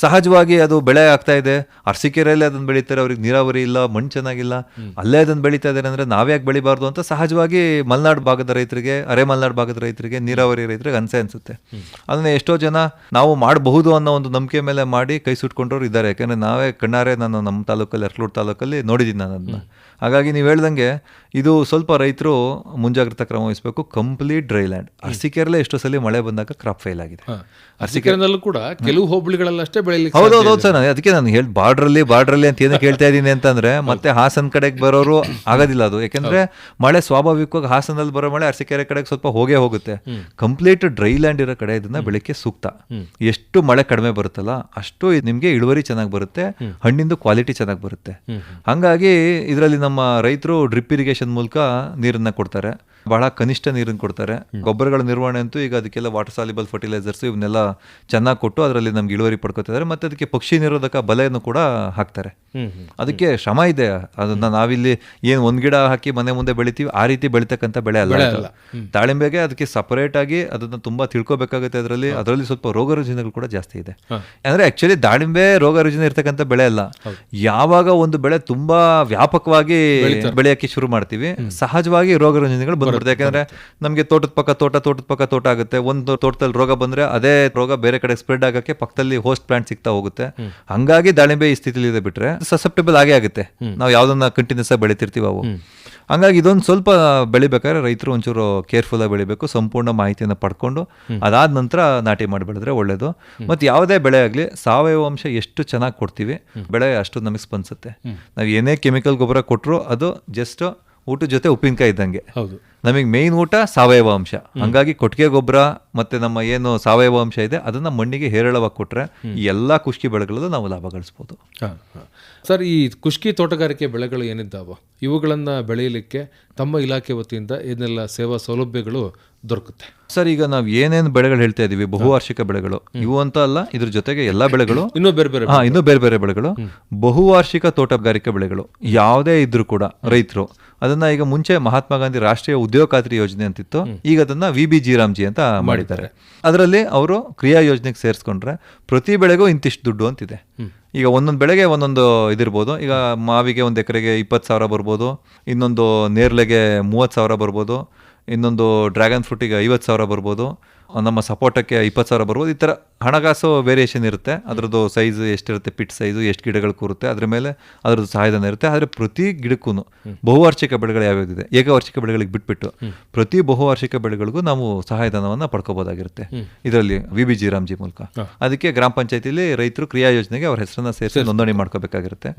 ಸಹಜವಾಗಿ ಅದು ಬೆಳೆ ಆಗ್ತಾ ಇದೆ. ಅರಸೀಕೆರೆಯಲ್ಲಿ ಅದನ್ನ ಬೆಳೀತಾರೆ, ಅವ್ರಿಗೆ ನೀರಾವರಿ ಇಲ್ಲ, ಮಣ್ಣು ಚೆನ್ನಾಗಿಲ್ಲ, ಅಲ್ಲೇ ಅದನ್ನ ಬೆಳೀತಾ ಇದ್ದಾರೆ ಅಂದ್ರೆ ನಾವ್ಯಾಕೆ ಬೆಳಿಬಾರ್ದು ಅಂತ ಸಹಜವಾಗಿ ಮಲೆನಾಡು ಭಾಗದ ರೈತರಿಗೆ, ಅರೆ ಮಲೆನಾಡು ಭಾಗದ ರೈತರಿಗೆ, ನೀರಾವರಿ ರೈತರಿಗೆ ಅನ್ಸುತ್ತೆ. ಅದನ್ನ ಎಷ್ಟೋ ಜನ ನಾವು ಮಾಡಬಹುದು ಅನ್ನೋ ಒಂದು ನಂಬಿಕೆ ಮೇಲೆ ಮಾಡಿ ಕೈ ಸುಟ್ಕೊಂಡ್ರು ಇದ್ದಾರೆ. ಯಾಕಂದ್ರೆ ನಾವೇ ಕಣ್ಣಾರೆ ನಾನು ನಮ್ಮ ತಾಲೂಕಲ್ಲಿ ಅರ್ಕಲೂರು ತಾಲೂಕಲ್ಲಿ ನೋಡಿದ್ದೀನಿ ನಾನು ಅದನ್ನ. ಹಾಗಾಗಿ ನೀವು ಹೇಳ್ದಂಗೆ ಇದು ಸ್ವಲ್ಪ ರೈತರು ಮುಂಜಾಗ್ರತಾ ಕ್ರಮ ವಹಿಸಬೇಕು. Complete dry land. ಅರಸೀಕೆರೆಲ್ಲೇ ಎಷ್ಟೋ ಸಲ ಮಳೆ ಬಂದಾಗ ಕ್ರಾಪ್ ಫೇಲ್ ಆಗಿದೆ. ಅರಸೀಕೆರೆನಲ್ಲೂ ಕೂಡ ಕೆಲವು ಹೋಬಳಿಗಳಲ್ಲಷ್ಟೇ ಬೆಳೆಯಲಿಕ್ಕೆ. ಹೌದೌದು ಸರ್, ಅದಕ್ಕೆ ನಾನು ಹೇಳಿ ಬಾರ್ಡ್ರಲ್ಲಿ ಅಂತ ಏನಕ್ಕೆ ಹೇಳ್ತಾ ಇದ್ದೀನಿ ಅಂತಂದ್ರೆ ಮತ್ತೆ ಹಾಸನ ಕಡೆಗೆ ಬರೋರು ಆಗೋದಿಲ್ಲ ಅದು. ಯಾಕಂದ್ರೆ ಮಳೆ ಸ್ವಾಭಾವಿಕವಾಗಿ ಹಾಸನಲ್ಲಿ ಬರೋ ಮಳೆ ಅರಸೀಕೆರೆ ಕಡೆಗೆ ಸ್ವಲ್ಪ ಹೋಗುತ್ತೆ. ಕಂಪ್ಲೀಟ್ ಡ್ರೈ ಲ್ಯಾಂಡ್ ಇರೋ ಕಡೆ ಇದನ್ನ ಬೆಳಿಗ್ಗೆ ಸೂಕ್ತ. ಎಷ್ಟು ಮಳೆ ಕಡಿಮೆ ಬರುತ್ತಲ್ಲ ಅಷ್ಟು ನಿಮ್ಗೆ ಇಳುವರಿ ಚೆನ್ನಾಗಿ ಬರುತ್ತೆ, ಹಣ್ಣಿಂದು ಕ್ವಾಲಿಟಿ ಚೆನ್ನಾಗಿ ಬರುತ್ತೆ. ಹಂಗಾಗಿ ಇದರಲ್ಲಿ ನಮ್ಮ ರೈತರು ಡ್ರಿಪ್ ಇರಿಗೇಷನ್ ಮೂಲಕ ನೀರನ್ನ ಕೊಡ್ತಾರೆ. ಬಹಳ ಕನಿಷ್ಠ ನೀರನ್ನು ಕೊಡ್ತಾರೆ. ಗೊಬ್ಬರಗಳ ನಿರ್ವಹಣೆ ಅಂತೂ ಈಗ ಅದಕ್ಕೆಲ್ಲ ವಾಟರ್ ಸಾಲ್ಯುಬಲ್ ಫರ್ಟಿಲೈಸರ್ಸ್ ಇವನ್ನೆಲ್ಲ ಚೆನ್ನಾಗಿ ಕೊಟ್ಟು ಅದರಲ್ಲಿ ನಮ್ಗೆ ಇಳುವರಿ ಪಡ್ಕೊತಿದ್ದಾರೆ. ಮತ್ತೆ ಅದಕ್ಕೆ ಪಕ್ಷಿ ನಿರೋಧಕ ಬಲೆಯನ್ನು ಕೂಡ ಹಾಕ್ತಾರೆ. ಅದಕ್ಕೆ ಶ್ರಮ ಇದೆ. ಅದನ್ನ ನಾವಿಲ್ಲಿ ಏನು ಒಂದ್ ಗಿಡ ಹಾಕಿ ಮನೆ ಮುಂದೆ ಬೆಳಿತೀವಿ ಆ ರೀತಿ ಬೆಳಿತಕ್ಕಂಥ ಬೆಳೆ ಅಲ್ಲ. ದಾಳಿಂಬೆಗೆ ಅದಕ್ಕೆ ಸಪರೇಟ್ ಆಗಿ ಅದನ್ನ ತುಂಬಾ ತಿಳ್ಕೊಬೇಕಾಗುತ್ತೆ. ಅದರಲ್ಲಿ ಸ್ವಲ್ಪ ರೋಗ ರುಜಿನಗಳು ಕೂಡ ಜಾಸ್ತಿ ಇದೆ. ಅಂದ್ರೆ ಆಕ್ಚುಲಿ ದಾಳಿಂಬೆ ರೋಗ ರುಜಿನ ಇರ್ತಕ್ಕಂಥ ಬೆಳೆ ಅಲ್ಲ. ಯಾವಾಗ ಒಂದು ಬೆಳೆ ತುಂಬಾ ವ್ಯಾಪಕವಾಗಿ ಬೆಳೆಯಕ್ಕೆ ಶುರು ಮಾಡ್ತೀವಿ ಸಹಜವಾಗಿ ರೋಗ ರುಜಿನಗಳು ಬಂದ್ಬಿಡುತ್ತೆ. ಯಾಕಂದ್ರೆ ನಮ್ಗೆ ತೋಟದ ಪಕ್ಕ ತೋಟ ಆಗುತ್ತೆ. ಒಂದು ತೋಟದಲ್ಲಿ ರೋಗ ಬಂದ್ರೆ ಅದೇ ರೋಗ ಬೇರೆ ಕಡೆ ಸ್ಪ್ರೆಡ್ ಆಗಕ್ಕೆ ಪಕ್ಕದಲ್ಲಿ ಹೋಸ್ಟ್ ಪ್ಲಾಂಟ್ ಸಿಗ್ತಾ ಹೋಗುತ್ತೆ. ಹಂಗಾಗಿ ದಾಳಿಂಬೆ ಈ ಸ್ಥಿತಿಲಿ ಇದೆ. ಬಿಟ್ರೆ ಸಸೆಪ್ಟಬಲ್ ಆಗೇ ಆಗುತ್ತೆ ನಾವು ಯಾವ್ದನ್ನ ಕಂಟಿನ್ಯೂಸ್ ಆಗಿ ಬೆಳಿತಿರ್ತೀವಿ ಅವು. ಹಂಗಾಗಿ ಇದೊಂದು ಸ್ವಲ್ಪ ಬೆಳಿಬೇಕಾದ್ರೆ ರೈತರು ಒಂಚೂರು ಕೇರ್ಫುಲ್ ಆಗಿ ಬೆಳಿಬೇಕು. ಸಂಪೂರ್ಣ ಮಾಹಿತಿಯನ್ನು ಪಡ್ಕೊಂಡು ಅದಾದ ನಂತರ ನಾಟಿ ಮಾಡಿ ಬೆಳೆದ್ರೆ ಒಳ್ಳೇದು. ಮತ್ತೆ ಯಾವುದೇ ಬೆಳೆ ಆಗಲಿ ಸಾವಯವ ಅಂಶ ಎಷ್ಟು ಚೆನ್ನಾಗಿ ಕೊಡ್ತೀವಿ ಬೆಳೆ ಅಷ್ಟು ನಮಗೆ ಸ್ಪಂದಿಸುತ್ತೆ. ನಾವು ಏನೇ ಕೆಮಿಕಲ್ ಗೊಬ್ಬರ ಕೊಟ್ಟರು ಅದು ಜಸ್ಟ್ ಊಟದ ಜೊತೆ ಉಪ್ಪಿನಕಾಯಿ ಇದ್ದಂಗೆ. ಹೌದು. ನಮಗೆ ಮೇಯ್ನ್ ಊಟ ಸಾವಯವ ಅಂಶ. ಹಂಗಾಗಿ ಕೊಟ್ಟಿಗೆ ಗೊಬ್ಬರ ಮತ್ತೆ ನಮ್ಮ ಏನು ಸಾವಯವ ಅಂಶ ಇದೆ ಅದನ್ನ ಮಣ್ಣಿಗೆ ಹೇರಳವಾಗಿ ಕೊಟ್ರೆ ಈ ಎಲ್ಲಾ ಕುಷ್ಕಿ ಬೆಳೆಗಳಲ್ಲೂ ನಾವು ಲಾಭ ಗಳಿಸ್ಬೋದು. ಸರ್, ಈ ಕುಷ್ಕಿ ತೋಟಗಾರಿಕೆ ಬೆಳೆಗಳು ಏನಿದ್ದಾವೋ ಇವುಗಳನ್ನ ಬೆಳೆಯಲಿಕ್ಕೆ ತಮ್ಮ ಇಲಾಖೆ ವತಿಯಿಂದ ಏನೆಲ್ಲ ಸೇವಾ ಸೌಲಭ್ಯಗಳು ದೊರಕುತ್ತೆ? ಸರ್, ಈಗ ನಾವು ಏನೇನು ಬೆಳೆಗಳು ಹೇಳ್ತಾ ಇದೀವಿ ಬಹುವಾರ್ಷಿಕ ಬೆಳೆಗಳು ಇವು ಅಂತ ಅಲ್ಲ, ಇದ್ರ ಜೊತೆಗೆ ಎಲ್ಲಾ ಬೆಳೆಗಳು ಇನ್ನೂ ಬೇರೆ ಬೇರೆ ಬೆಳೆಗಳು ಬಹುವಾರ್ಷಿಕ ತೋಟಗಾರಿಕೆ ಬೆಳೆಗಳು ಯಾವುದೇ ಇದ್ರೂ ಕೂಡ ರೈತರು ಅದನ್ನ ಈಗ ಮುಂಚೆ ಮಹಾತ್ಮ ಗಾಂಧಿ ರಾಷ್ಟ್ರೀಯ ಉದ್ಯೋಗ ಖಾತ್ರಿ ಯೋಜನೆ ಅಂತಿತ್ತು, ಈಗ ಅದನ್ನ VBG ರಾಮ್ಜಿ ಅಂತ ಮಾಡಿದ್ದಾರೆ. ಅದರಲ್ಲಿ ಅವರು ಕ್ರಿಯಾ ಯೋಜನೆಗೆ ಸೇರಿಸ್ಕೊಂಡ್ರೆ ಪ್ರತಿ ಬೆಳೆಗೂ ಇಂತಿಷ್ಟು ದುಡ್ಡು ಅಂತಿದೆ. ಈಗ ಒಂದೊಂದು ಬೆಳೆಗೆ ಒಂದೊಂದು ಇದಿರ್ಬೋದು. ಈಗ ಮಾವಿಗೆ 1 ಎಕರೆಗೆ 20,000 ಬರ್ಬೋದು, ಇನ್ನೊಂದು ನೇರ್ಲೆಗೆ 30,000 ಬರ್ಬೋದು, ಇನ್ನೊಂದು ಡ್ರ್ಯಾಗನ್ ಫ್ರೂಟಿಗೆ 50,000 ಬರ್ಬೋದು, ನಮ್ಮ ಸಪೋಟಕ್ಕೆ 20,000 ಬರ್ಬೋದು. ಈ ಥರ ಹಣಕಾಸು ವೇರಿಯೇಷನ್ ಇರುತ್ತೆ. ಅದರದ್ದು ಸೈಜ್ ಎಷ್ಟಿರುತ್ತೆ, ಪಿಟ್ ಸೈಜು ಎಷ್ಟು ಗಿಡಗಳು ಕೂರುತ್ತೆ ಅದ್ರ ಮೇಲೆ ಅದರದ್ದು ಸಹಾಯಧನ ಇರುತ್ತೆ. ಆದರೆ ಪ್ರತಿ ಗಿಡಕ್ಕೂ ಬಹುವಾರ್ಷಿಕ ಬೆಳೆಗಳು ಯಾವ್ಯಾವುದಿದೆ ಏಕವಾರ್ಷಿಕ ಬೆಳೆಗಳಿಗೆ ಬಿಟ್ಬಿಟ್ಟು ಪ್ರತಿ ಬಹುವಾರ್ಷಿಕ ಬೆಳೆಗಳಿಗೂ ನಾವು ಸಹಾಯಧನವನ್ನು ಪಡ್ಕೋಬೋದಾಗಿರುತ್ತೆ ಇದರಲ್ಲಿ VBG ರಾಮ್ಜಿ ಮೂಲಕ. ಅದಕ್ಕೆ ಗ್ರಾಮ ಪಂಚಾಯತಿಲಿ ರೈತರು ಕ್ರಿಯಾ ಯೋಜನೆಗೆ ಅವ್ರ ಹೆಸರನ್ನ ಸೇರಿಸಿ ನೋಂದಣಿ ಮಾಡ್ಕೋಬೇಕಾಗಿರುತ್ತೆ.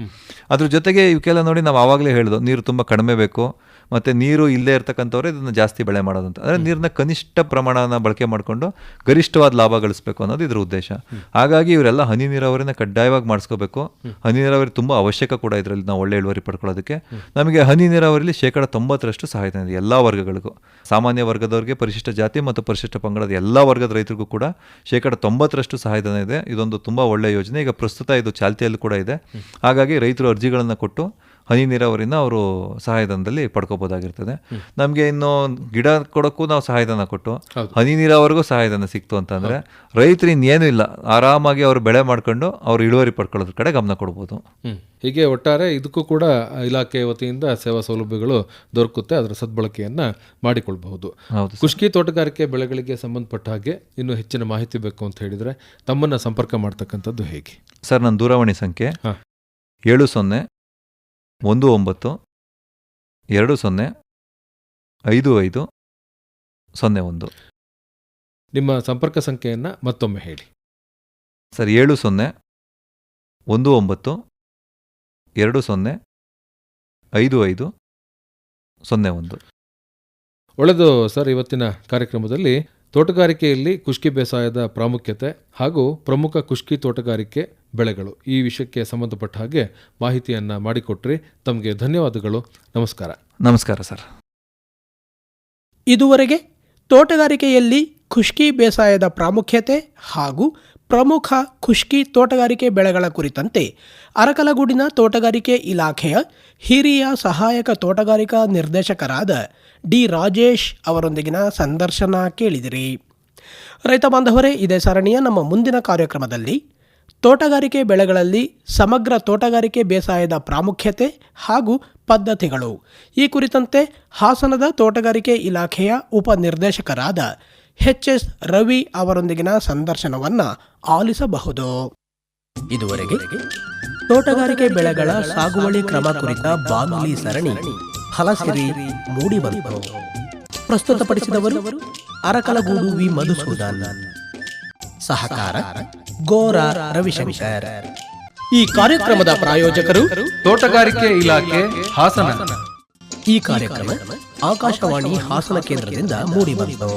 ಅದ್ರ ಜೊತೆಗೆ ಇವಕ್ಕೆಲ್ಲ ನೋಡಿ ನಾವು ಆವಾಗಲೇ ಹೇಳಿದ್ವು, ನೀರು ತುಂಬ ಕಡಿಮೆ ಬೇಕು ಮತ್ತು ನೀರು ಇಲ್ಲದೆ ಇರ್ತಕ್ಕಂಥವ್ರೆ ಇದನ್ನು ಜಾಸ್ತಿ ಬೆಳೆ ಮಾಡೋದಂತ. ಅಂದರೆ ನೀರನ್ನ ಕನಿಷ್ಠ ಪ್ರಮಾಣನ ಬಳಕೆ ಮಾಡಿಕೊಂಡು ಗರಿಷ್ಠವಾದ ಲಾಭ ಗಳಿಸಬೇಕು ಅನ್ನೋದು ಇದ್ರ ಉದ್ದೇಶ. ಹಾಗಾಗಿ ಇವರೆಲ್ಲ ಹನಿ ನೀರಾವರಿನ ಕಡ್ಡಾಯವಾಗಿ ಮಾಡಿಸ್ಕೋಬೇಕು. ಹನಿ ನೀರಾವರಿ ತುಂಬ ಅವಶ್ಯಕ ಕೂಡ ಇದರಲ್ಲಿ ನಾವು ಒಳ್ಳೆ ಇಳುವರಿ ಪಡ್ಕೊಳ್ಳೋದಕ್ಕೆ. ನಮಗೆ ಹನಿ ನೀರಾವರಿಲಿ 90% ಸಹಾಯಧನ ಇದೆ ಎಲ್ಲ ವರ್ಗಗಳಿಗೂ. ಸಾಮಾನ್ಯ ವರ್ಗದವ್ರಿಗೆ, ಪರಿಶಿಷ್ಟ ಜಾತಿ ಮತ್ತು ಪರಿಶಿಷ್ಟ ಪಂಗಡದ ಎಲ್ಲ ವರ್ಗದ ರೈತರಿಗೂ ಕೂಡ 90% ಸಹಾಯಧನ ಇದೆ. ಇದೊಂದು ತುಂಬ ಒಳ್ಳೆಯ ಯೋಜನೆ. ಈಗ ಪ್ರಸ್ತುತ ಇದು ಚಾಲ್ತಿಯಲ್ಲೂ ಕೂಡ ಇದೆ. ಹಾಗಾಗಿ ರೈತರು ಅರ್ಜಿಗಳನ್ನು ಕೊಟ್ಟು ಹನಿ ನೀರಾವರಿನ ಅವರು ಸಹಾಯಧನದಲ್ಲಿ ಪಡ್ಕೋಬೋದಾಗಿರ್ತದೆ. ನಮಗೆ ಇನ್ನು ಗಿಡ ಕೊಡೋಕ್ಕೂ ನಾವು ಸಹಾಯಧನ ಕೊಟ್ಟು ಹನಿ ನೀರಾವರಿಗೂ ಸಹಾಯಧನ ಸಿಕ್ತು ಅಂತಂದರೆ ರೈತರು ಇನ್ನೇನು ಇಲ್ಲ, ಆರಾಮಾಗಿ ಅವರು ಬೆಳೆ ಮಾಡ್ಕೊಂಡು ಅವ್ರು ಇಳುವರಿ ಪಡ್ಕೊಳ್ಳೋದ್ರ ಕಡೆ ಗಮನ ಕೊಡ್ಬೋದು. ಹೀಗೆ ಒಟ್ಟಾರೆ ಇದಕ್ಕೂ ಕೂಡ ಇಲಾಖೆ ವತಿಯಿಂದ ಸೇವಾ ಸೌಲಭ್ಯಗಳು ದೊರಕುತ್ತೆ, ಅದರ ಸದ್ಬಳಕೆಯನ್ನ ಮಾಡಿಕೊಳ್ಬಹುದು. ಕುಷ್ಕಿ ತೋಟಗಾರಿಕೆ ಬೆಳೆಗಳಿಗೆ ಸಂಬಂಧಪಟ್ಟ ಹಾಗೆ ಇನ್ನೂ ಹೆಚ್ಚಿನ ಮಾಹಿತಿ ಬೇಕು ಅಂತ ಹೇಳಿದ್ರೆ ತಮ್ಮನ್ನ ಸಂಪರ್ಕ ಮಾಡ್ತಕ್ಕಂಥದ್ದು ಹೇಗೆ? ಸರ್, ನನ್ನ ದೂರವಾಣಿ ಸಂಖ್ಯೆ 7019205501. ನಿಮ್ಮ ಸಂಪರ್ಕ ಸಂಖ್ಯೆಯನ್ನು ಮತ್ತೊಮ್ಮೆ ಹೇಳಿ ಸರ್. 7019205501. ಒಳ್ಳೆಯದು ಸರ್. ಇವತ್ತಿನ ಕಾರ್ಯಕ್ರಮದಲ್ಲಿ ತೋಟಗಾರಿಕೆಯಲ್ಲಿ ಕುಷ್ಕಿ ಬೇಸಾಯದ ಪ್ರಾಮುಖ್ಯತೆ ಹಾಗೂ ಪ್ರಮುಖ ಕುಷ್ಕಿ ತೋಟಗಾರಿಕೆ ಬೆಳೆಗಳು ಈ ವಿಷಯಕ್ಕೆ ಸಂಬಂಧಪಟ್ಟ ಹಾಗೆ ಮಾಹಿತಿಯನ್ನು ಮಾಡಿಕೊಟ್ರಿ. ತಮಗೆ ಧನ್ಯವಾದಗಳು. ನಮಸ್ಕಾರ. ನಮಸ್ಕಾರ ಸರ್. ಇದುವರೆಗೆ ತೋಟಗಾರಿಕೆಯಲ್ಲಿ ಖುಷ್ಕಿ ಬೇಸಾಯದ ಪ್ರಾಮುಖ್ಯತೆ ಹಾಗೂ ಪ್ರಮುಖ ಖುಷ್ಕಿ ತೋಟಗಾರಿಕೆ ಬೆಳೆಗಳ ಕುರಿತಂತೆ ಅರಕಲಗೂಡಿನ ತೋಟಗಾರಿಕೆ ಇಲಾಖೆಯ ಹಿರಿಯ ಸಹಾಯಕ ತೋಟಗಾರಿಕಾ ನಿರ್ದೇಶಕರಾದ ಡಿ ರಾಜೇಶ್ ಅವರೊಂದಿಗಿನ ಸಂದರ್ಶನ ಕೇಳಿದಿರಿ. ರೈತ ಬಾಂಧವರೇ, ಇದೇ ಸರಣಿಯ ನಮ್ಮ ಮುಂದಿನ ಕಾರ್ಯಕ್ರಮದಲ್ಲಿ ತೋಟಗಾರಿಕೆ ಬೆಳೆಗಳಲ್ಲಿ ಸಮಗ್ರ ತೋಟಗಾರಿಕೆ ಬೇಸಾಯದ ಪ್ರಾಮುಖ್ಯತೆ ಹಾಗೂ ಪದ್ಧತಿಗಳು ಈ ಕುರಿತಂತೆ ಹಾಸನದ ತೋಟಗಾರಿಕೆ ಇಲಾಖೆಯ ಉಪನಿರ್ದೇಶಕರಾದ HS ರವಿ ಅವರೊಂದಿಗಿನ ಸಂದರ್ಶನವನ್ನು ಆಲಿಸಬಹುದು. ಇದುವರೆಗೆ ತೋಟಗಾರಿಕೆ ಬೆಳೆಗಳ ಸಾಗುವಳಿ ಕ್ರಮ ಕುರಿತ ಬಾನುಲಿ ಸರಣಿ ಫಲಸಿರಿ ಮೂಡಿಬಂತು. ಪ್ರಸ್ತುತಪಡಿಸಿದವರು ಅರಕಲಗೂಡು ವಿ ಮಧುಸೂದನ್. ಸಹಕಾರ ಗೋರಾ ರವಿಶಂಕರ್. ಈ ಕಾರ್ಯಕ್ರಮದ ಪ್ರಾಯೋಜಕರು ತೋಟಗಾರಿಕೆ ಇಲಾಖೆ ಹಾಸನ. ಈ ಕಾರ್ಯಕ್ರಮ ಆಕಾಶವಾಣಿ ಹಾಸನ ಕೇಂದ್ರದಿಂದ ಮೂಡಿಬಂತು.